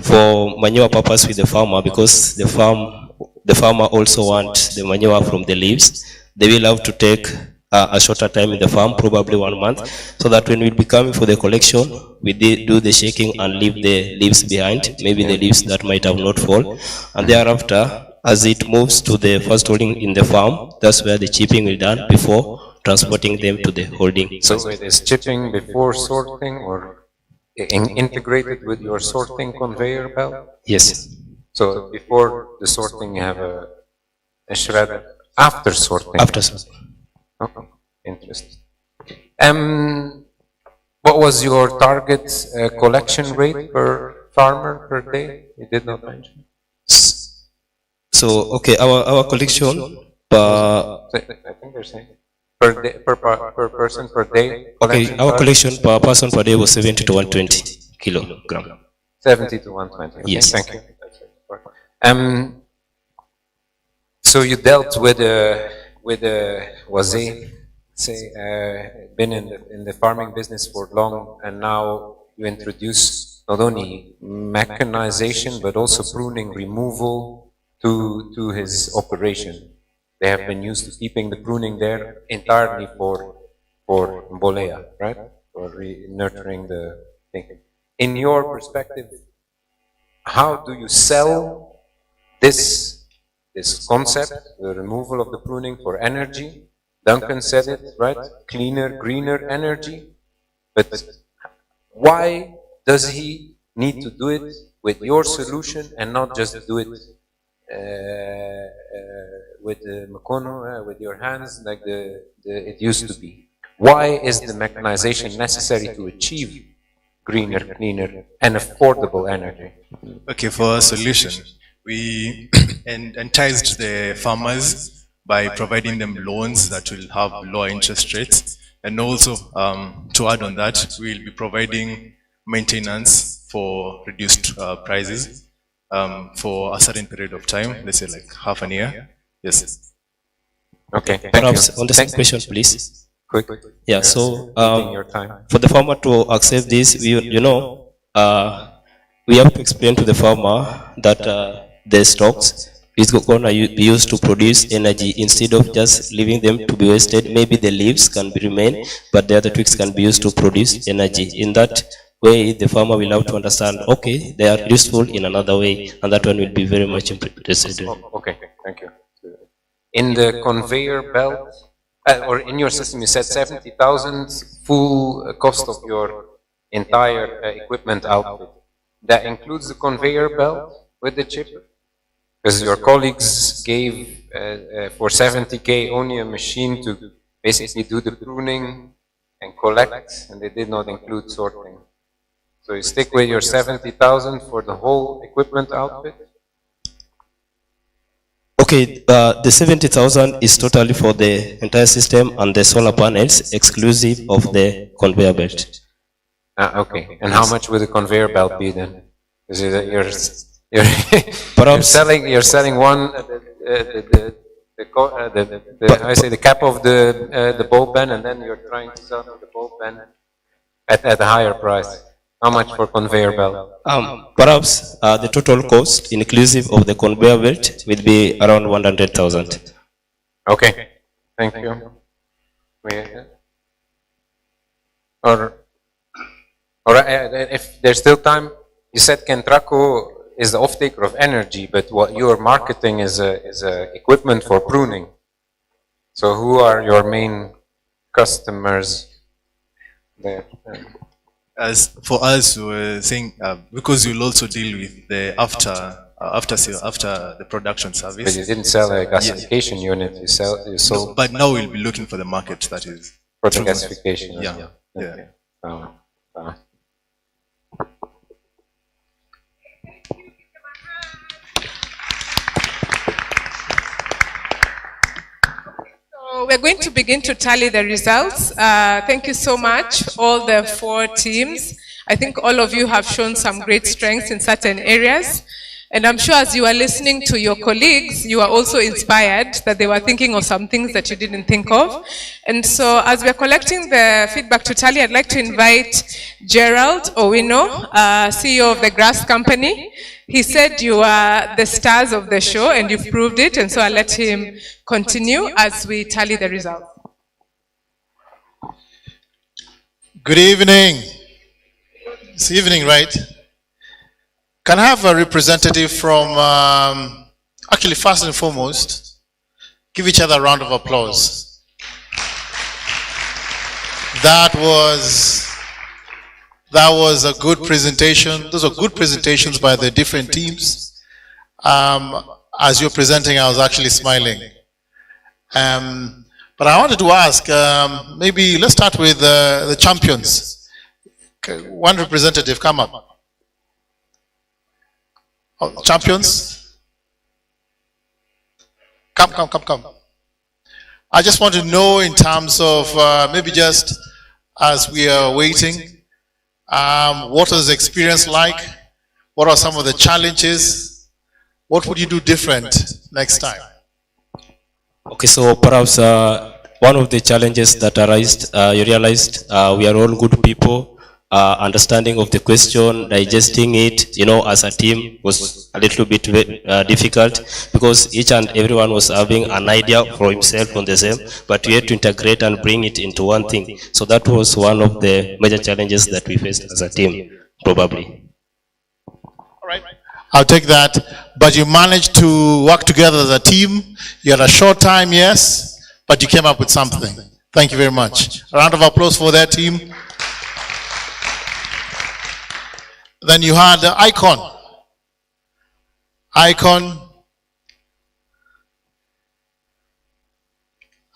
for manure purpose with the farmer, because the farmer also wants the manure from the leaves, they will have to take a shorter time in the farm, probably 1 month, so that when we be coming for the collection, we do the shaking and leave the leaves behind, maybe the leaves that might have not fall, and thereafter, as it moves to the first holding in the farm, that's where the chipping will be done before transporting them to the holding. So it is chipping before sorting or integrated with your sorting conveyor belt? Yes. So before the sorting you have a shredder. After sorting? After sorting. Okay, interesting. What was your target collection rate per farmer per day? You did not mention. So, okay, our collection I think they're saying per day, per person per day. Okay, our collection per person per day was 70 to 120 kilogram. 70 to 120. Okay, yes. Thank you. So you dealt with Wazee, been in the farming business for long, and now you introduce not only mechanization but also pruning removal to his operation. They have been used to keeping the pruning there entirely for mbolea, right? For nurturing the thing. In your perspective, how do you sell this concept, the removal of the pruning for energy? Duncan said it, right? Cleaner, greener energy. But why does he need to do it with your solution and not just do it with the Makono, with your hands like it used to be? Why is the mechanization necessary to achieve greener, cleaner, and affordable energy? Okay, for our solution, we enticed the farmers by providing them loans that will have lower interest rates. And also, to add on that, we will be providing maintenance for reduced prices for a certain period of time, let's say like half a year. Yes. Okay. Perhaps on the same question, please. Quick. Yeah, so for the farmer to accept this, we have to explain to the farmer that the stocks is going to be used to produce energy instead of just leaving them to be wasted. Maybe the leaves can be remain, but the other twigs can be used to produce energy. In that way, the farmer will have to understand, okay, they are useful in another way, and that one will be very much interested. Okay, thank you. In the conveyor belt, or in your system, you said 70,000 full cost of your entire equipment output. That includes the conveyor belt with the chip? Because your colleagues gave for 70K only a machine to basically do the pruning and collect, and they did not include sorting. So you stick with your 70,000 for the whole equipment outfit? Okay, the 70,000 is totally for the entire system and the solar panels, exclusive of the conveyor belt. Okay, and how much would the conveyor belt be then? Is it you're selling one the cap of the ball pen, and then you're trying to sell the ball pen at a higher price. How much for conveyor belt? Perhaps the total cost, inclusive of the conveyor belt, will be around 100,000. Okay, thank you. Or if there's still time, you said Kentraco is the off-taker of energy, but what you're marketing is equipment for pruning. So who are your main customers there. As for us, we were saying because you'll also deal with the after the production service. But you didn't sell a gasification unit. You sold. No, but now we'll be looking for the market that is for the gasification. Yeah. Okay. So we're going to begin to tally the results. Thank you so much, all the 4 teams. I think all of you have shown some great strengths in certain areas. And I'm sure as you are listening to your colleagues, you are also inspired that they were thinking of some things that you didn't think of. And so as we're collecting the feedback to tally, I'd like to invite Gerald Owino, CEO of the Grass Company. He said you are the stars of the show and you've proved it. And so I'll let him continue as we tally the results. Good evening. It's evening, right? Can I have a representative from, actually first and foremost, give each other a round of applause. That was a good presentation. Those are good presentations by the different teams. As you're presenting, I was actually smiling. But I wanted to ask, maybe let's start with the champions. Okay, one representative, come up. Oh, champions? Come. I just want to know in terms of maybe just as we are waiting, what was the experience like? What are some of the challenges? What would you do different next time? Okay, so perhaps one of the challenges that you realized we are all good people. Understanding of the question, digesting it, as a team was a little bit difficult because each and everyone was having an idea for himself on the same, but we had to integrate and bring it into one thing. So that was one of the major challenges that we faced as a team, probably. All right. I'll take that. But you managed to work together as a team. You had a short time, yes, but you came up with something. Thank you very much. A round of applause for that team. Then you had Icon.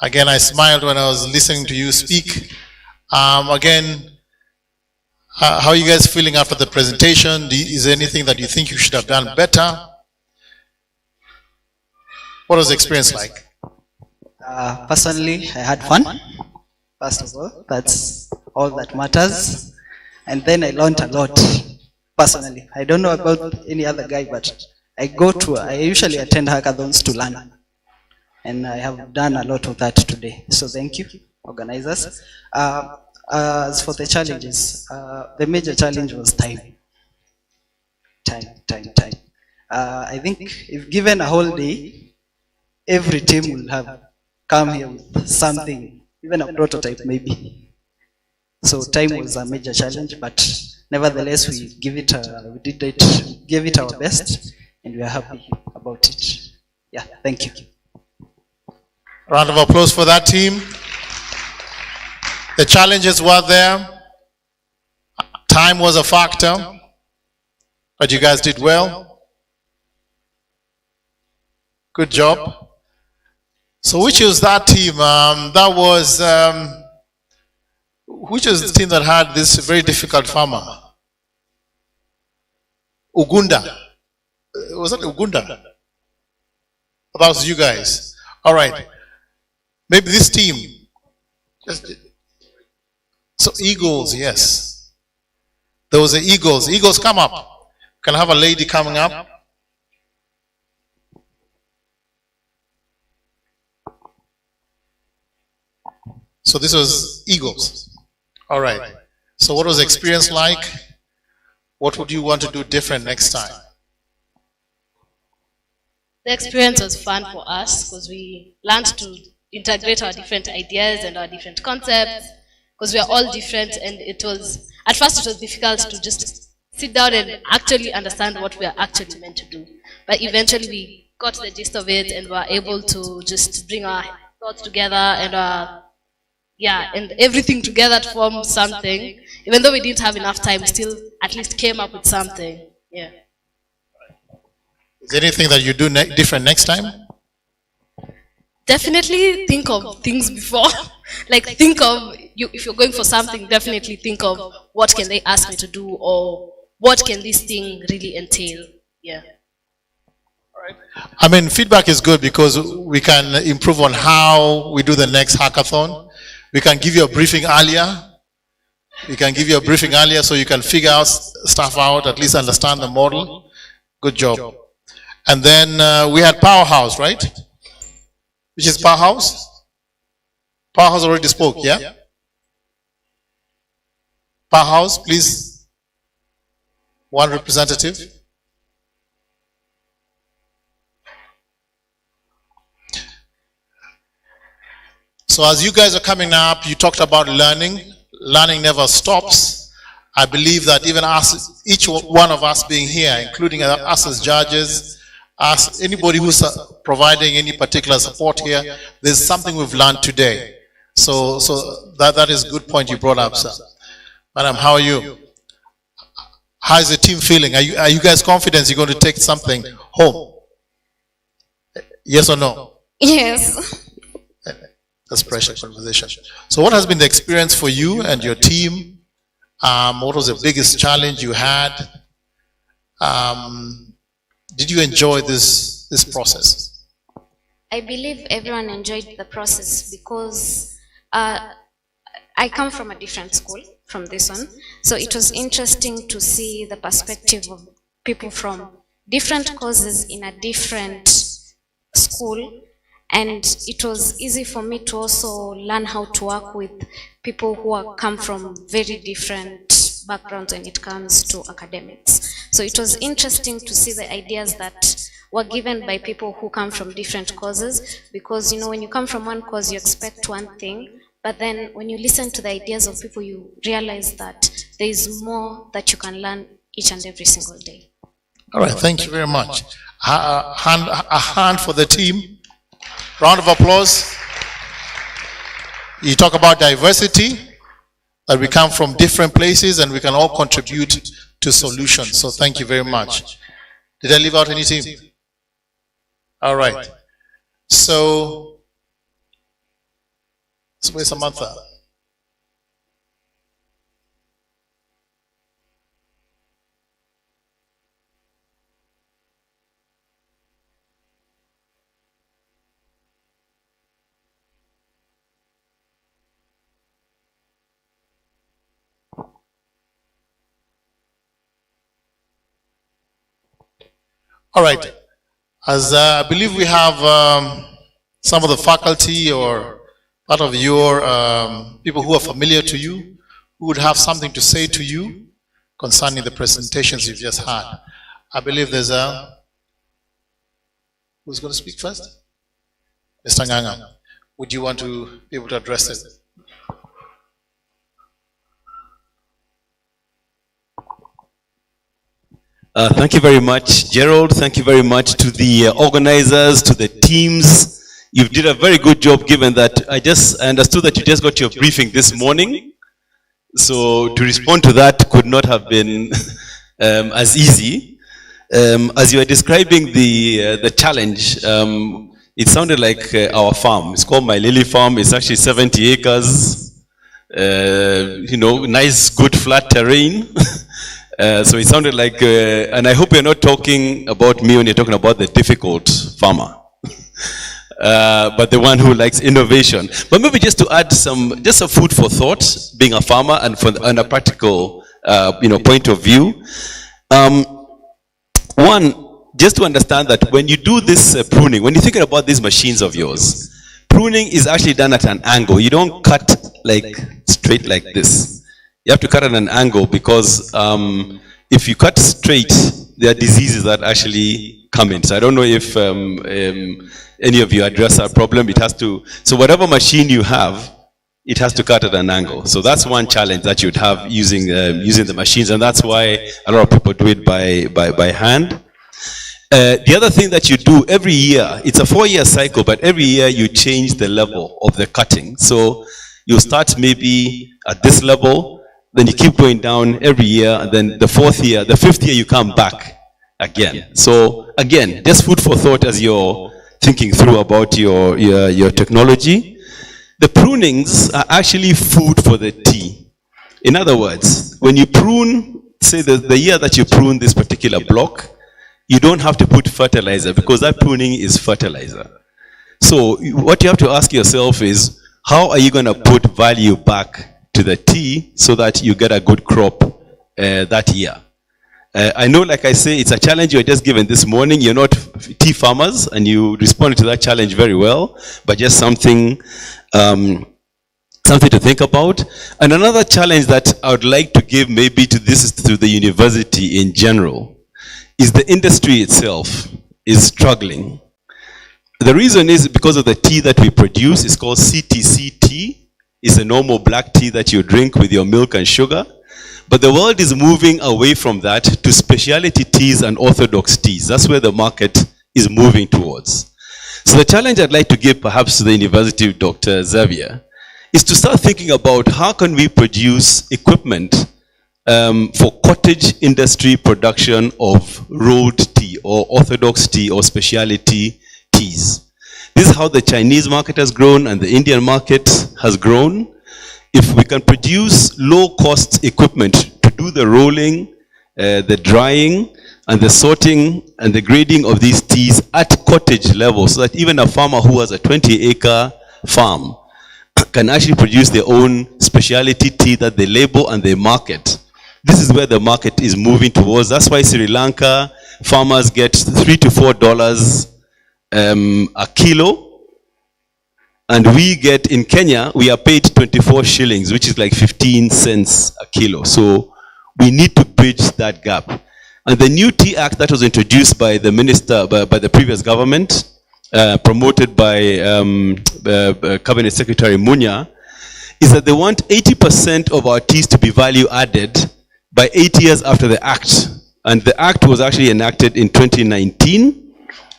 Again, I smiled when I was listening to you speak. Again, how are you guys feeling after the presentation? Is there anything that you think you should have done better? What was the experience like? Personally, I had fun. First of all, that's all that matters. And then I learned a lot. Personally, I don't know about any other guy, but I usually attend hackathons to learn. And I have done a lot of that today. So thank you, organizers. As for the challenges, the major challenge was time. Time. I think if given a whole day, every team will have come here with something, even a prototype maybe. So time was a major challenge, but nevertheless, we gave it our best, and we are happy about it. Yeah, thank you. Round of applause for that team. The challenges were there. Time was a factor, but you guys did well. Good job. So which was that team? Which is the team that had this very difficult farmer? Ugunda. Was that Ugunda? That was you guys. All right. Maybe this team. So Eagles, yes. Those are Eagles. Eagles, come up. Can I have a lady coming up? So this was Eagles. All right. So what was the experience like? What would you want to do different next time? The experience was fun for us because we learned to integrate our different ideas and our different concepts because we are all different, and at first it was difficult to just sit down and actually understand what we are actually meant to do. But eventually we got the gist of it and were able to just bring our thoughts together and our Yeah, and everything together to form something. Even though we didn't have enough time, we still at least came up with something. Yeah. Is there anything that you do different next time? Definitely think of things before. Like think of, if you're going for something, definitely think of what can they ask me to do, or what can this thing really entail. Yeah. I mean, feedback is good because we can improve on how we do the next hackathon. We can give you a briefing earlier. We can give you a briefing earlier so you can figure out stuff out, at least understand the model. Good job. And then we had Powerhouse, right? Which is Powerhouse? Powerhouse already spoke, yeah? Powerhouse, please. One representative. So as you guys are coming up, you talked about learning. Learning never stops. I believe that even us, each one of us being here, including us as judges, us, anybody who's providing any particular support here, there's something we've learned today. So that is a good point you brought up, sir. Madam, how are you? How is the team feeling? Are you guys confident you're going to take something home? Yes or no? Yes. That's pressure conversation. So what has been the experience for you and your team? What was the biggest challenge you had? Did you enjoy this process? I believe everyone enjoyed the process because I come from a different school from this one. So it was interesting to see the perspective of people from different causes in a different school. And it was easy for me to also learn how to work with people who come from very different backgrounds when it comes to academics. So it was interesting to see the ideas that were given by people who come from different causes, because you know, when you come from one cause you expect one thing, but then when you listen to the ideas of people you realize that there is more that you can learn each and every single day. All right, thank you very much. A hand for the team. Round of applause. You talk about diversity, that we come from different places and we can all contribute to solutions. So thank you very much. Did I leave out any team? All right. So where's Samantha? All right. As I believe we have some of the faculty or part of your people who are familiar to you, who would have something to say to you concerning the presentations you've just had. I believe there's who's going to speak first? Mr. Nganga, would you want to be able to address it? Thank you very much, Gerald. Thank you very much to the organizers, to the teams. You did a very good job, given that I understood that you just got your briefing this morning. So to respond to that could not have been as easy. As you were describing the challenge, it sounded like our farm. It's called My Lily Farm. It's actually 70 acres. You know, nice, good, flat terrain. So it sounded like, and I hope you're not talking about me when you're talking about the difficult farmer, but the one who likes innovation. But maybe just to add just some food for thought, being a farmer and from a practical, point of view. One, just to understand that when you do this pruning, when you're thinking about these machines of yours, pruning is actually done at an angle. You don't cut like straight like this. You have to cut at an angle because if you cut straight, there are diseases that actually come in. So I don't know if any of you address that problem. It has to, so whatever machine you have, it has to cut at an angle. So that's one challenge that you'd have using the machines, and that's why a lot of people do it by hand. The other thing that you do every year, it's a 4-year cycle, but every year you change the level of the cutting. So You start maybe at this level, then you keep going down every year, and then the fifth year you come back again. So again, just food for thought as you're thinking through about your technology. The prunings are actually food for the tea. In other words, when you prune, say the year that you prune this particular block, you don't have to put fertilizer because that pruning is fertilizer. So what you have to ask yourself is, how are you going to put value back to the tea so that you get a good crop that year? I know, like I say, it's a challenge you're just given this morning. You're not tea farmers, and you responded to that challenge very well, but just something to think about. And another challenge that I would like to give maybe to the university in general is the industry itself is struggling. The reason is because of the tea that we produce. It's called CTC tea. It's a normal black tea that you drink with your milk and sugar. But the world is moving away from that to specialty teas and orthodox teas. That's where the market is moving towards. So the challenge I'd like to give perhaps to the university, Dr. Xavier, is to start thinking about how can we produce equipment for cottage industry production of rolled tea or orthodox tea or specialty teas. This is how the Chinese market has grown and the Indian market has grown. If we can produce low-cost equipment to do the rolling, the drying, and the sorting and the grading of these teas at cottage level, so that even a farmer who has a 20-acre farm can actually produce their own specialty tea that they label and they market. This is where the market is moving towards. That's why Sri Lanka farmers get $3 to $4 a kilo. And we get, in Kenya, we are paid 24 shillings, which is like 15 cents a kilo. So we need to bridge that gap. And the new Tea Act that was introduced by the minister, by the previous government, promoted by Cabinet Secretary Munya, is that they want 80% of our teas to be value added by 8 years after the act. And the act was actually enacted in 2019.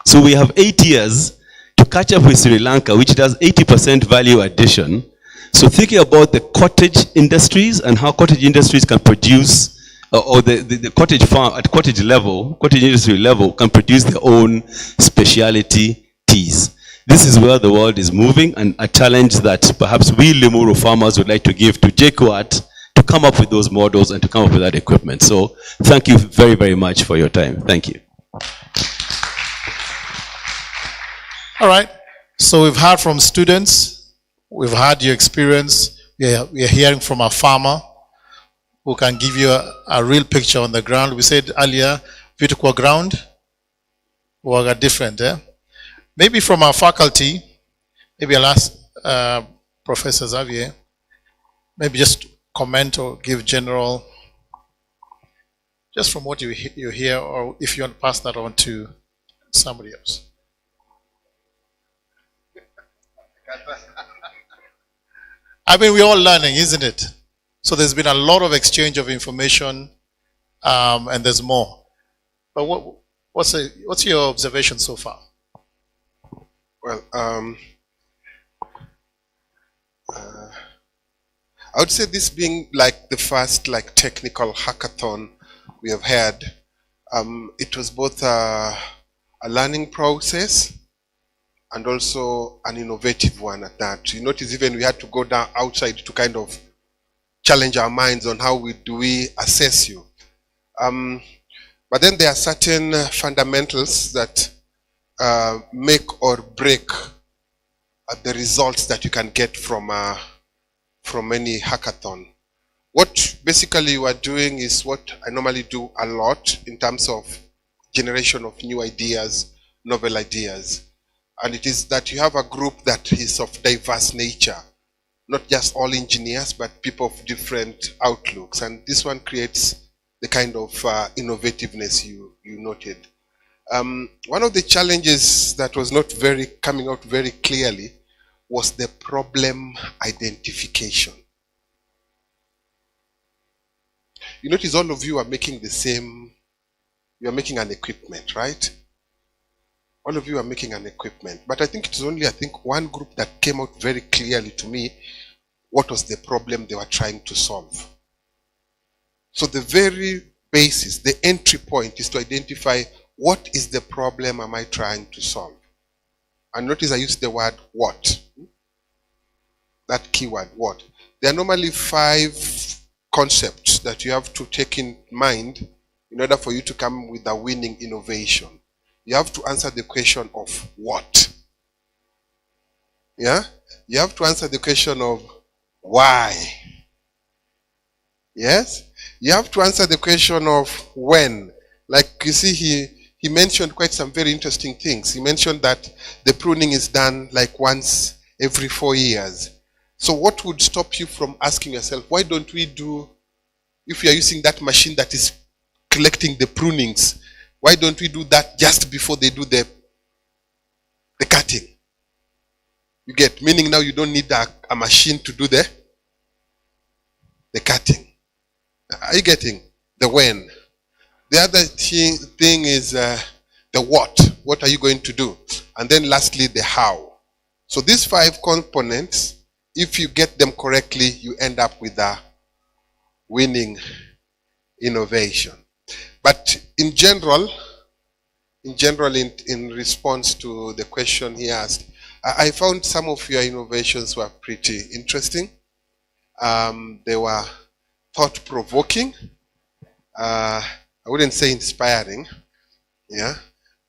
So we have 8 years to catch up with Sri Lanka, which does 80% value addition. So thinking about the cottage industries and how cottage industries can produce, or the cottage farm at cottage industry level can produce their own specialty teas. This is where the world is moving, and a challenge that perhaps we Limuru farmers would like to give to JKUAT to come up with those models and to come up with that equipment. So thank you very, very much for your time. Thank you. All right. So we've heard from students. We've heard your experience. We are hearing from a farmer who can give you a real picture on the ground. We said earlier, beautiful ground, we are different. Maybe from our faculty, maybe I'll ask Professor Xavier, maybe just comment or give general, just from what you hear, or if you want to pass that on to somebody else. I mean, we're all learning, isn't it? So there's been a lot of exchange of information, and there's more. But what's your observation so far? Well, I would say this being like the first technical hackathon we have had, it was both a learning process and also an innovative one at that. You notice even we had to go down outside to kind of challenge our minds on how do we assess you. But then there are certain fundamentals that make or break the results that you can get from any hackathon. What basically you are doing is what I normally do a lot in terms of generation of new ideas, novel ideas. And it is that you have a group that is of diverse nature, not just all engineers, but people of different outlooks. And this one creates the kind of innovativeness you noted. One of the challenges that was not coming out very clearly was the problem identification. You notice all of you are making the same, you are making an equipment, right? All of you are making an equipment. But I think it was only, one group that came out very clearly to me what was the problem they were trying to solve. So the very basis, the entry point is to identify what is the problem am I trying to solve. And notice I use the word what. That keyword, what. There are normally 5 concepts that you have to take in mind in order for you to come with a winning innovation. You have to answer the question of what. Yeah? You have to answer the question of why. Yes? You have to answer the question of when. Like you see, he mentioned quite some very interesting things. He mentioned that the pruning is done like once every 4 years. So what would stop you from asking yourself, why don't we do, if we are using that machine that is collecting the prunings, why don't we do that just before they do the cutting? You get, meaning now you don't need a machine to do the cutting. Are you getting? The when. The other thing is the what. What are you going to do? And then lastly, the how. So these 5 components, if you get them correctly, you end up with a winning innovation. But in general, in response to the question he asked, I found some of your innovations were pretty interesting. They were thought-provoking. I wouldn't say inspiring, yeah,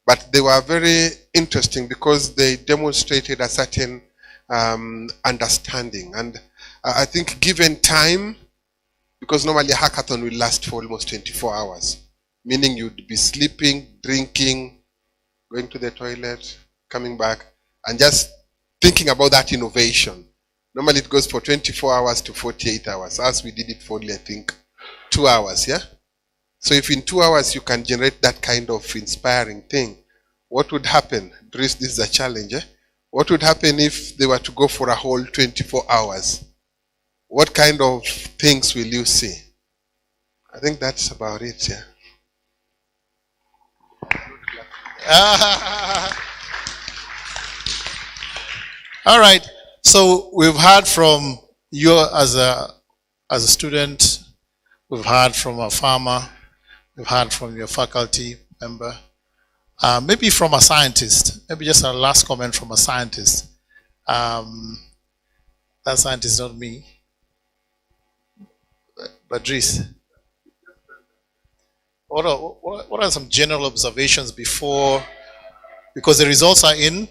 but they were very interesting because they demonstrated a certain understanding. And I think given time, because normally a hackathon will last for almost 24 hours, meaning you'd be sleeping, drinking, going to the toilet, coming back, and just thinking about that innovation. Normally it goes for 24 hours to 48 hours. As we did it for only, I think, 2 hours, yeah? So if in 2 hours you can generate that kind of inspiring thing, what would happen? This is a challenge, eh? What would happen if they were to go for a whole 24 hours? What kind of things will you see? I think that's about it, yeah. All right. So we've heard from you as a student, we've heard from a farmer, we've heard from your faculty member, maybe from a scientist. Maybe just a last comment from a scientist. That scientist is not me, but Dries. What are some general observations before, because the results are in?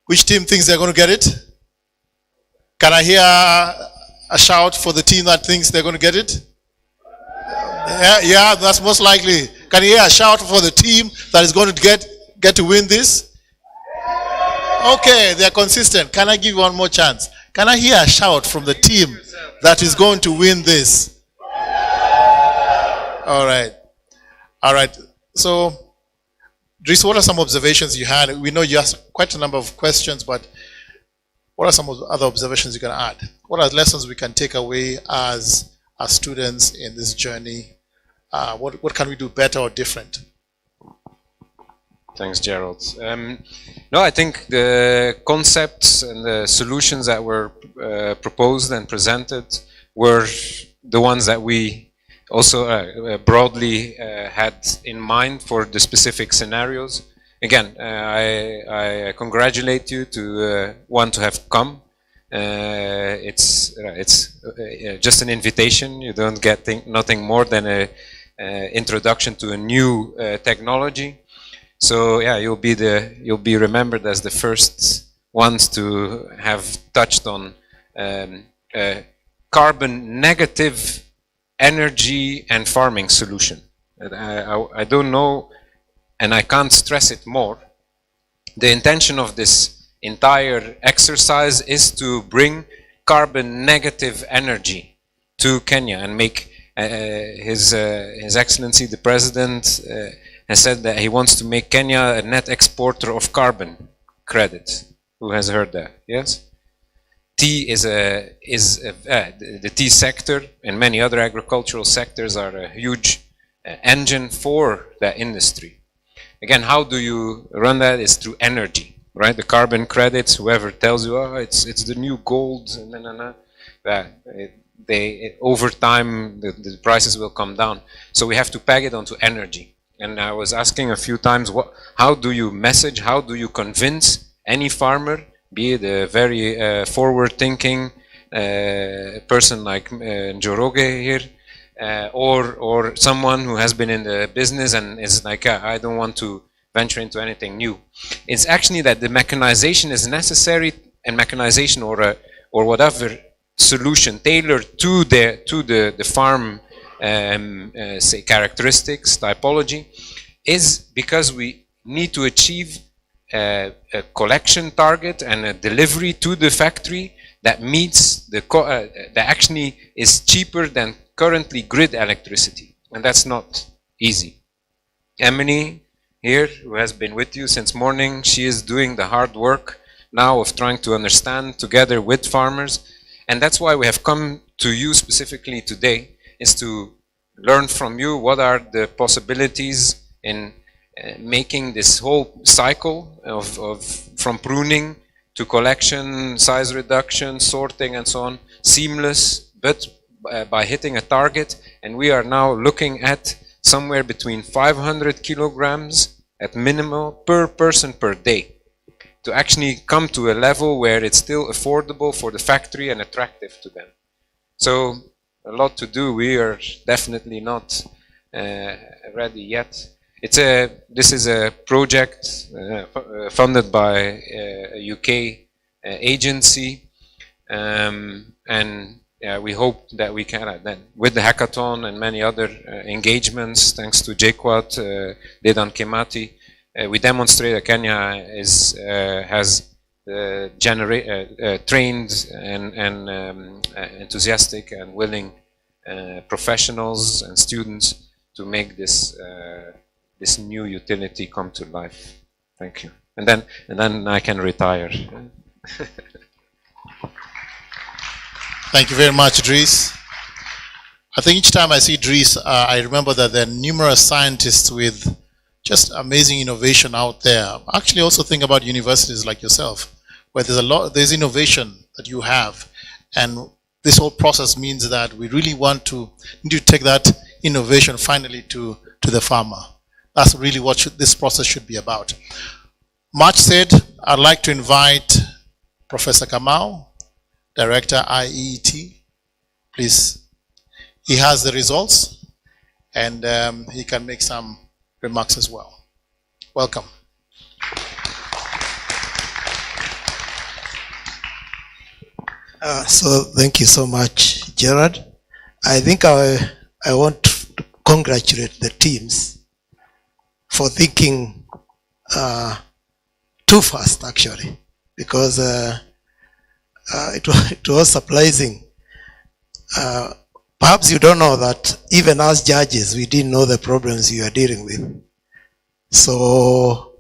Which team thinks they're going to get it? Can I hear a shout for the team that thinks they're going to get it? Yeah, that's most likely. Can you hear a shout for the team that is going to get to win this? Okay, they're consistent. Can I give you one more chance? Can I hear a shout from the team that is going to win this? All right. All right. So, Dries, what are some observations you had? We know you asked quite a number of questions, but what are some of the other observations you can add? What are lessons we can take away as students in this journey? What can we do better or different? Thanks, Gerald. No, I think the concepts and the solutions that were proposed and presented were the ones that we also broadly had in mind for the specific scenarios. Again, I congratulate you to want to have come. It's just an invitation. You don't get nothing more than a introduction to a new technology. So yeah, you'll be remembered as the first ones to have touched on carbon negative energy and farming solution. I don't know, and I can't stress it more. The intention of this entire exercise is to bring carbon negative energy to Kenya and make His Excellency the President has said that he wants to make Kenya a net exporter of carbon credits. Who has heard that? Yes? Tea the tea sector and many other agricultural sectors are a huge engine for that industry. Again, how do you run that? Is through energy. right? The carbon credits, whoever tells you, oh, it's the new gold, over time, the prices will come down. So we have to peg it onto energy. And I was asking a few times, how do you message, how do you convince any farmer, be it a very forward-thinking person like Njoroge here, or someone who has been in the business and is like, I don't want to venture into anything new. It's actually that the mechanization is necessary, and mechanization or whatever solution tailored to the farm say characteristics, typology, is because we need to achieve a collection target and a delivery to the factory that meets that actually is cheaper than currently grid electricity, and that's not easy. Emily here, who has been with you since morning, she is doing the hard work now of trying to understand together with farmers, and that's why we have come to you specifically today, is to learn from you what are the possibilities in making this whole cycle of from pruning to collection, size reduction, sorting and so on, seamless, but by hitting a target. And we are now looking at somewhere between 500 kilograms at minimum per person per day, to actually come to a level where it's still affordable for the factory and attractive to them. So a lot to do. We are definitely not ready yet. This is a project funded by a UK agency, and we hope that we can, then with the hackathon and many other engagements, thanks to JQuat, Dedan Kemati, we demonstrate that Kenya has trained and enthusiastic and willing professionals and students to make this this new utility come to life. Thank you. And then I can retire. Thank you very much, Dries. I think each time I see Dries, I remember that there are numerous scientists with just amazing innovation out there. I actually also think about universities like yourself, where there's innovation that you have, and this whole process means that we really need to take that innovation finally to the farmer. That's really what this process should be about. Much said, I'd like to invite Professor Kamau, Director IEET. Please, he has the results, and he can make some remarks as well. Welcome. So thank you so much, Gerard. I think I want to congratulate the teams for thinking too fast, actually, because it was surprising. Perhaps you don't know that even as judges, we didn't know the problems you are dealing with. So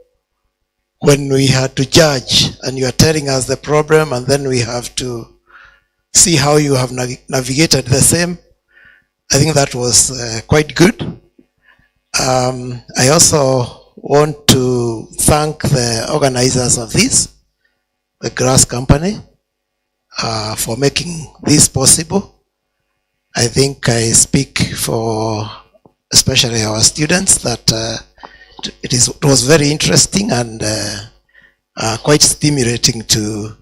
when we had to judge and you are telling us the problem, and then we have to see how you have navigated the same, I think that was quite good. I also want to thank the organizers of this, the Grass Company, for making this possible. I think I speak for especially our students that it was very interesting and quite stimulating to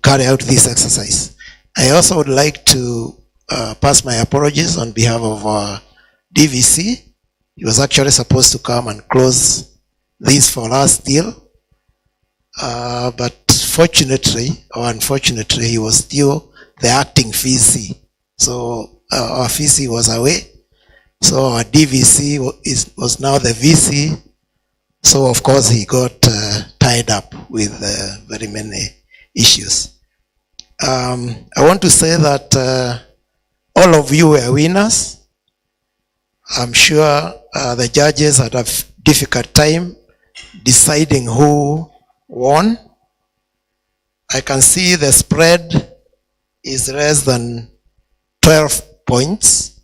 carry out this exercise. I also would like to pass my apologies on behalf of DVC. He was actually supposed to come and close this for us still, but fortunately or unfortunately, he was still the acting VC. So our VC was away, so our DVC was now the VC. So of course he got tied up with very many issues. I want to say that all of you were winners. I'm sure the judges had a difficult time deciding who won. I can see the spread is less than 12 points.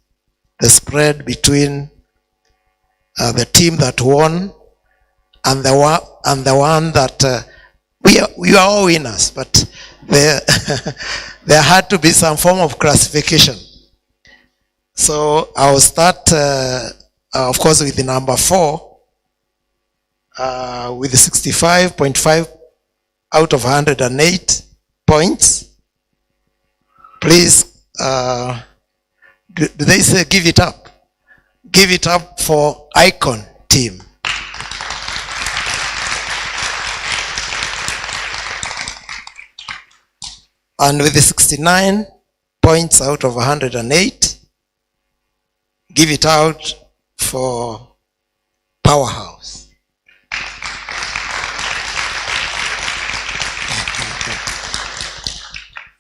The spread between the team that won and the one that we are all winners, but there there had to be some form of classification. So I'll start, of course, with the number 4, with 65.5 out of 108 points. Please, do they say give it up? Give it up for Icon team. And with the 69 points out of 108, give it out for Powerhouse.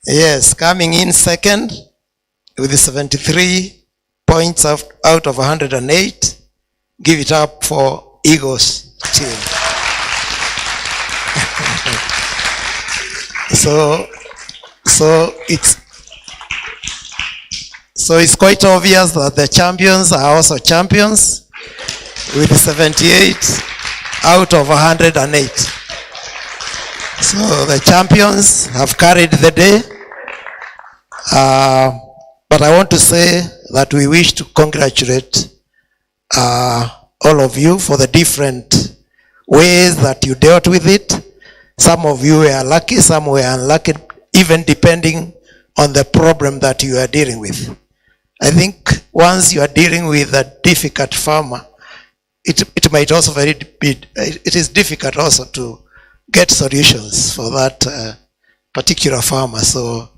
Yes, coming in second with the 73 points out of 108, give it up for Eagles team. So it's quite obvious that the champions are also champions with 78 out of 108. So the champions have carried the day. But I want to say that we wish to congratulate all of you for the different ways that you dealt with it. Some of you were lucky, some were unlucky, even depending on the problem that you are dealing with. I think once you are dealing with a difficult farmer, it might also it is difficult also to get solutions for that particular farmer. So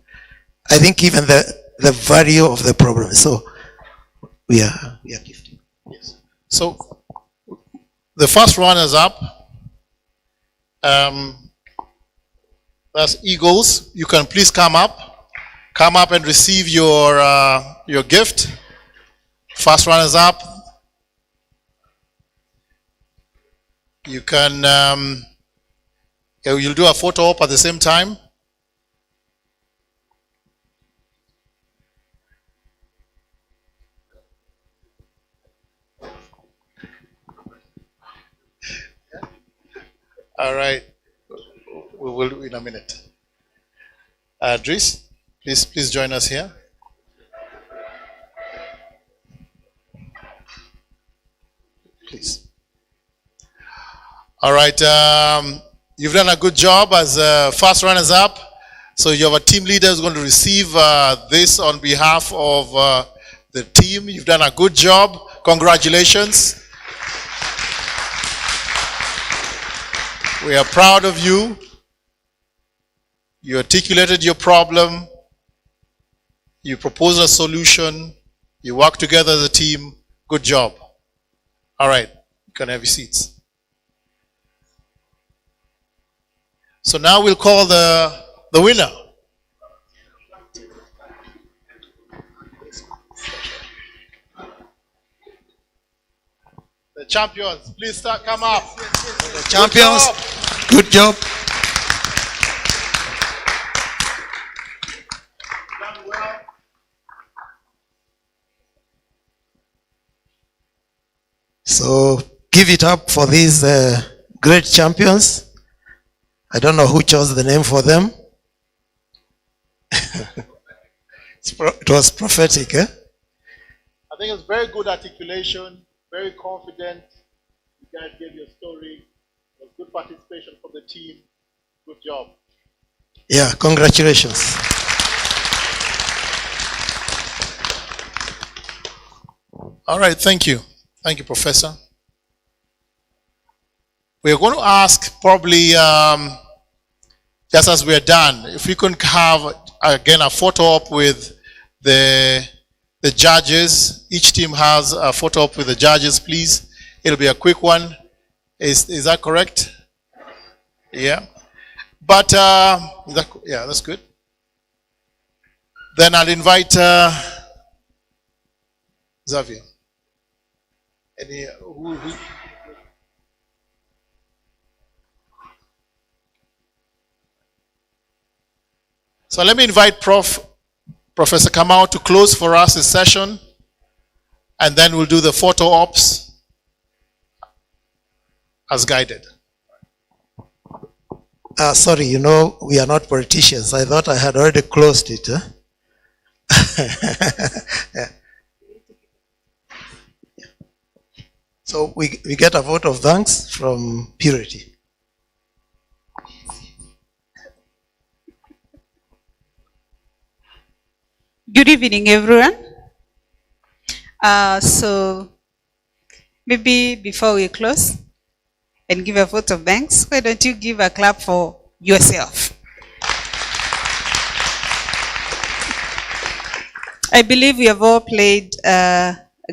I think even the value of the problem. So we are gifting. Yes. So the first runners up, that's Eagles. You can please come up and receive your gift. First runners up. You can you'll do a photo op at the same time. All right, we will in a minute. Dries, please join us here. Please. All right, you've done a good job as first runners up. So you have a team leader who's going to receive this on behalf of the team. You've done a good job. Congratulations. We are proud of you. You articulated your problem. You proposed a solution. You worked together as a team. Good job. All right, you can have your seats. So now we'll call the winner. The champions, please come up. The champions, good job. So give it up for these great champions. I don't know who chose the name for them. It was prophetic, eh? I think it's very good articulation, very confident. You guys gave your story. It was good participation for the team. Good job. Yeah, congratulations. All right, thank you. Thank you, Professor. We're going to ask probably, just as we're done, if we can have, again, a photo op with the judges. Each team has a photo op with the judges, please. It'll be a quick one. Is that correct? Yeah. But, yeah, that's good. Then I'll invite Xavier. So let me invite Professor Kamau to close for us this session, and then we'll do the photo ops. as guided. Sorry, you know, we are not politicians. I thought I had already closed it. Huh? Yeah. So we get a vote of thanks from Purity. Good evening, everyone. So maybe before we close and give a vote of thanks, why don't you give a clap for yourself? I believe we have all played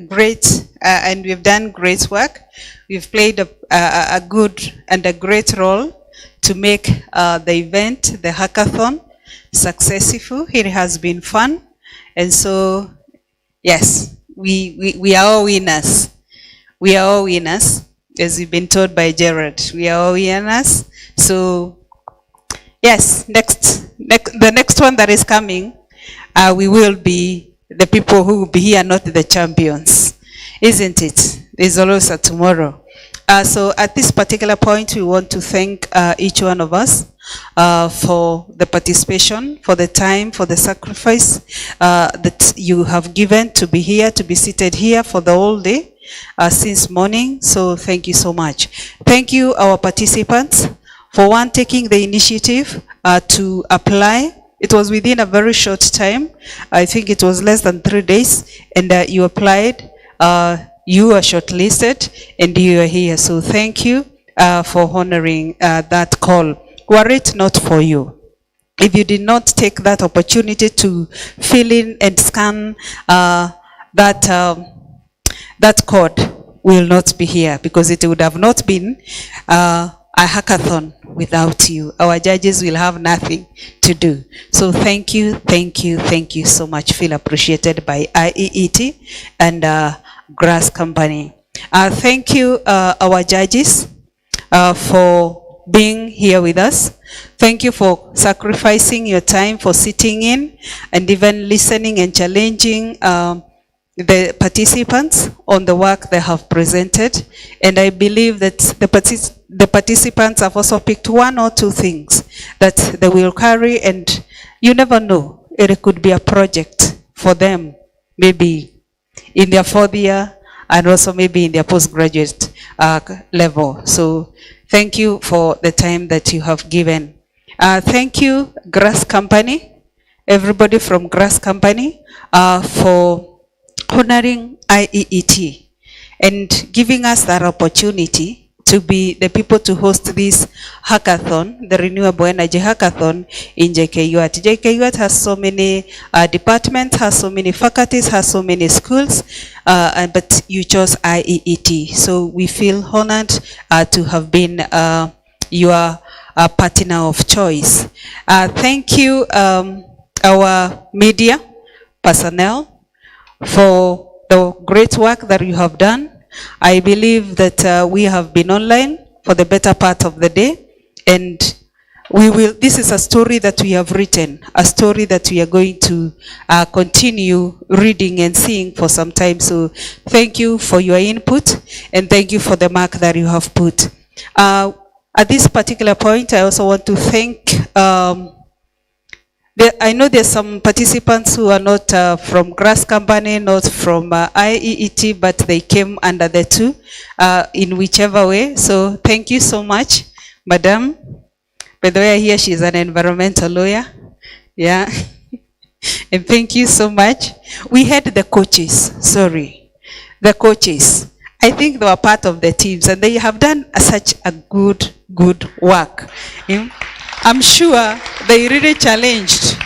great and we've done great work. We've played a good and a great role to make the event, the hackathon, successful. It has been fun. And so, yes, we are all winners. We are all winners, as we've been told by Gerard. We are all winners. So, yes, the next one that is coming, we will be the people who will be here, not the champions. Isn't it? There's always a tomorrow. So at this particular point, we want to thank each one of us for the participation, for the time, for the sacrifice that you have given to be here, to be seated here for the whole day since morning. So thank you so much. Thank you, our participants, for one, taking the initiative to apply. It was within a very short time. I think it was less than 3 days, and you applied. You are shortlisted, and you are here. So thank you for honoring that call. Were it not for you, if you did not take that opportunity to fill in and scan that code, we will not be here, because it would have not been a hackathon without you. Our judges will have nothing to do. So thank you, thank you, thank you so much. Feel appreciated by IEET and Grass Company. Thank you, our judges, for being here with us. Thank you for sacrificing your time, for sitting in and even listening and challenging the participants on the work they have presented. And I believe that the participants have also picked one or two things that they will carry, and you never know, it could be a project for them, maybe in their 4th year, and also maybe in their postgraduate level. So thank you for the time that you have given. Thank you, Grass Company, everybody from Grass Company, for honoring IEET and giving us that opportunity to be the people to host this hackathon, the Renewable Energy Hackathon in JKUAT. JKUAT has so many departments, has so many faculties, has so many schools, but you chose IEET. So we feel honored to have been your partner of choice. Thank you, our media personnel, for the great work that you have done. I believe that we have been online for the better part of the day, and this is a story that we have written, a story that we are going to continue reading and seeing for some time. So thank you for your input, and thank you for the mark that you have put. At this particular point, I also want to thank I know there's some participants who are not from Grass Company, not from IEET, but they came under the two in whichever way. So thank you so much, Madam. By the way, I hear she's an environmental lawyer. Yeah. And thank you so much. We had the coaches, the coaches. I think they were part of the teams, and they have done such a good work. I'm sure they really challenged.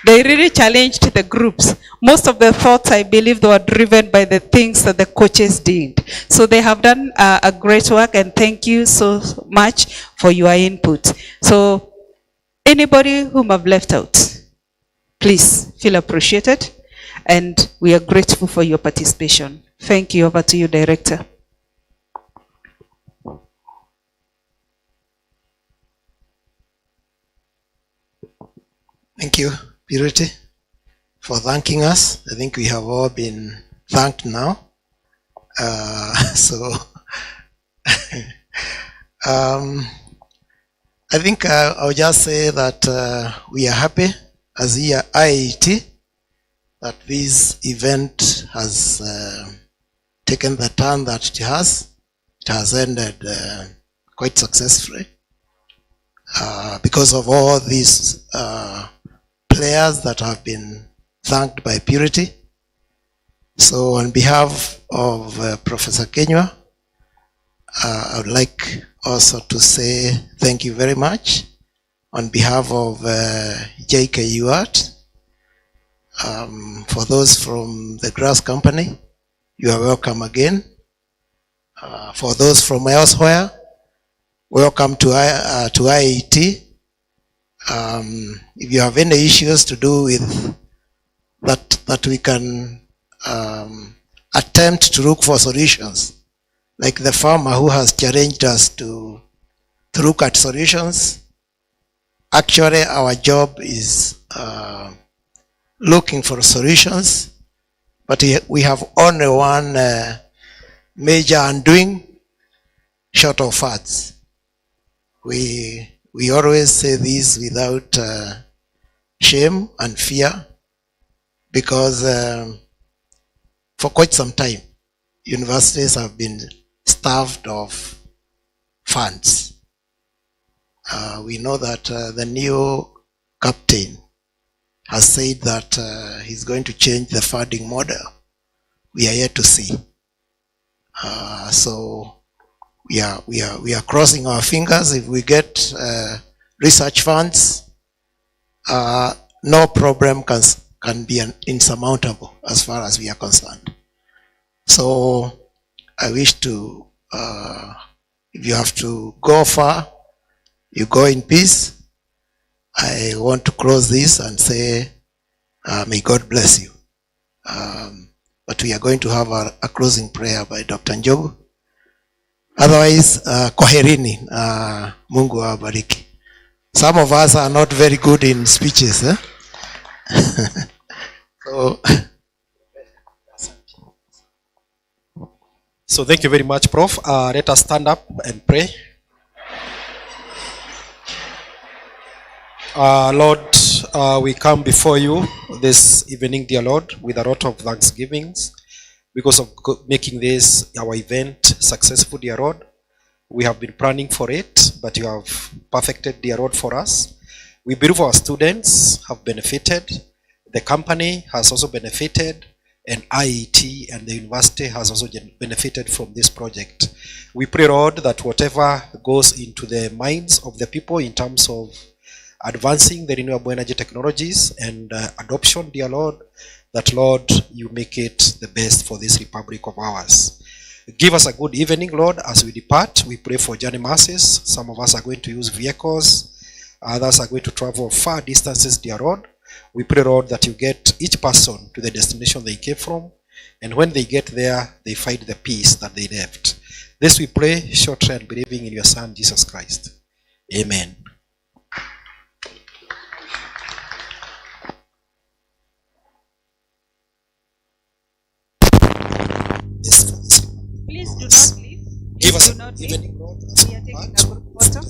They really challenged the groups. Most of the thoughts, I believe, they were driven by the things that the coaches did. So they have done a great work, and thank you so much for your input. So anybody whom I've left out, please feel appreciated, and we are grateful for your participation. Thank you. Over to you, Director. Thank you, Purity, for thanking us. I think we have all been thanked now. So Um, I think I'll just say that we are happy as here IIT that this event has taken the turn that it has. It has ended quite successfully because of all these players that have been thanked by Purity. So on behalf of Professor Kenywa, I would like also to say thank you very much on behalf of JKU Art. For those from the Grass Company, you are welcome again. For those from elsewhere, welcome to IIT. If you have any issues to do with that we can attempt to look for solutions, like the farmer who has challenged us to look at solutions. Actually, our job is looking for solutions, but we have only one major undoing, short of facts. We always say this without shame and fear, because for quite some time, universities have been starved of funds. We know that the new captain has said that he's going to change the funding model. We are yet to see. So we are crossing our fingers. If we get research funds, no problem can be insurmountable as far as we are concerned. So I wish to, if you have to go far, you go in peace. I want to close this and say, may God bless you. But we are going to have a closing prayer by Dr. Njogu. Otherwise, kwaherini, Mungu awabariki. Some of us are not very good in speeches. So thank you very much, Prof. Let us stand up and pray. Lord, we come before you this evening, dear Lord, with a lot of thanksgivings because of making this our event successful, dear Lord. We have been planning for it, but you have perfected, dear Lord, for us. We believe our students have benefited, the company has also benefited, and IET and the university has also benefited from this project. We pray, Lord, that whatever goes into the minds of the people in terms of advancing the renewable energy technologies and adoption, dear Lord, that, Lord, you make it the best for this republic of ours. Give us a good evening, Lord, as we depart. We pray for journey masses. Some of us are going to use vehicles. Others are going to travel far distances, dear Lord. We pray, Lord, that you get each person to the destination they came from. And when they get there, they find the peace that they left. This we pray, shortly and believing in your Son, Jesus Christ. Amen. Please do not leave. Give us do not leave. evening, Lord. We are taking a group photo.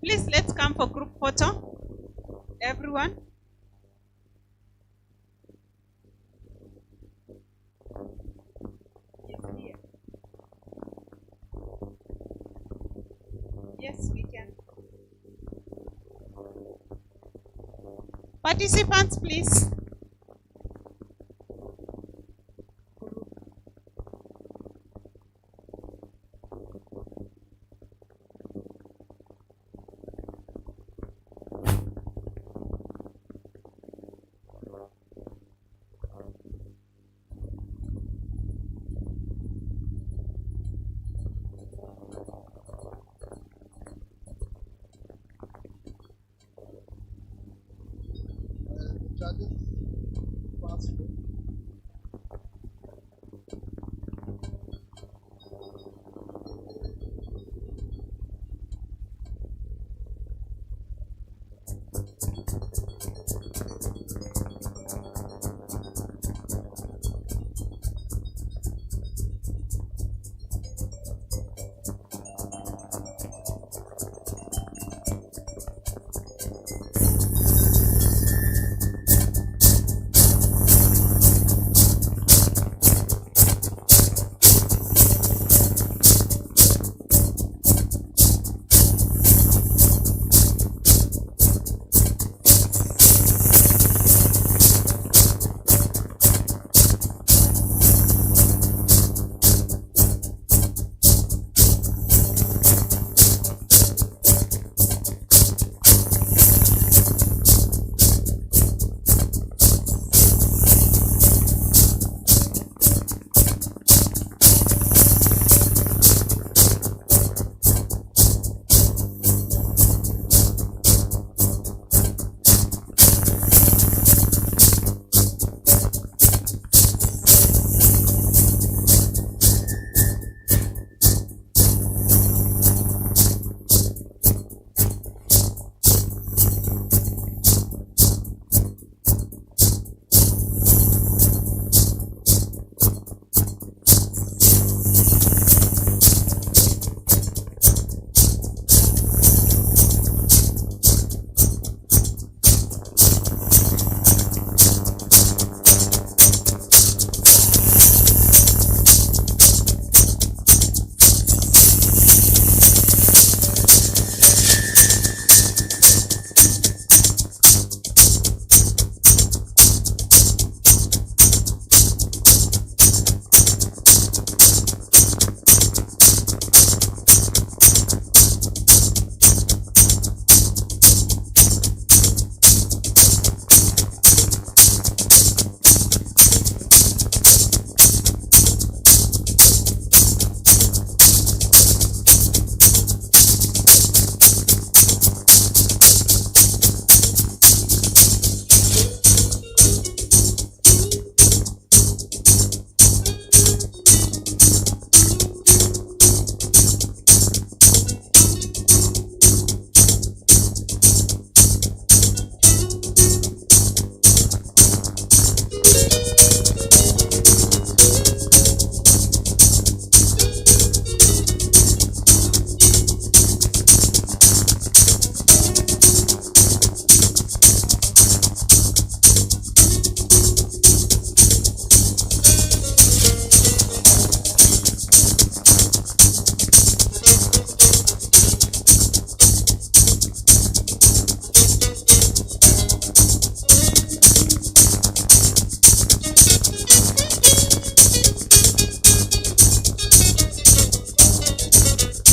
Please, let's come for group photo. Everyone. Yes, we can. Participants, please. Judges,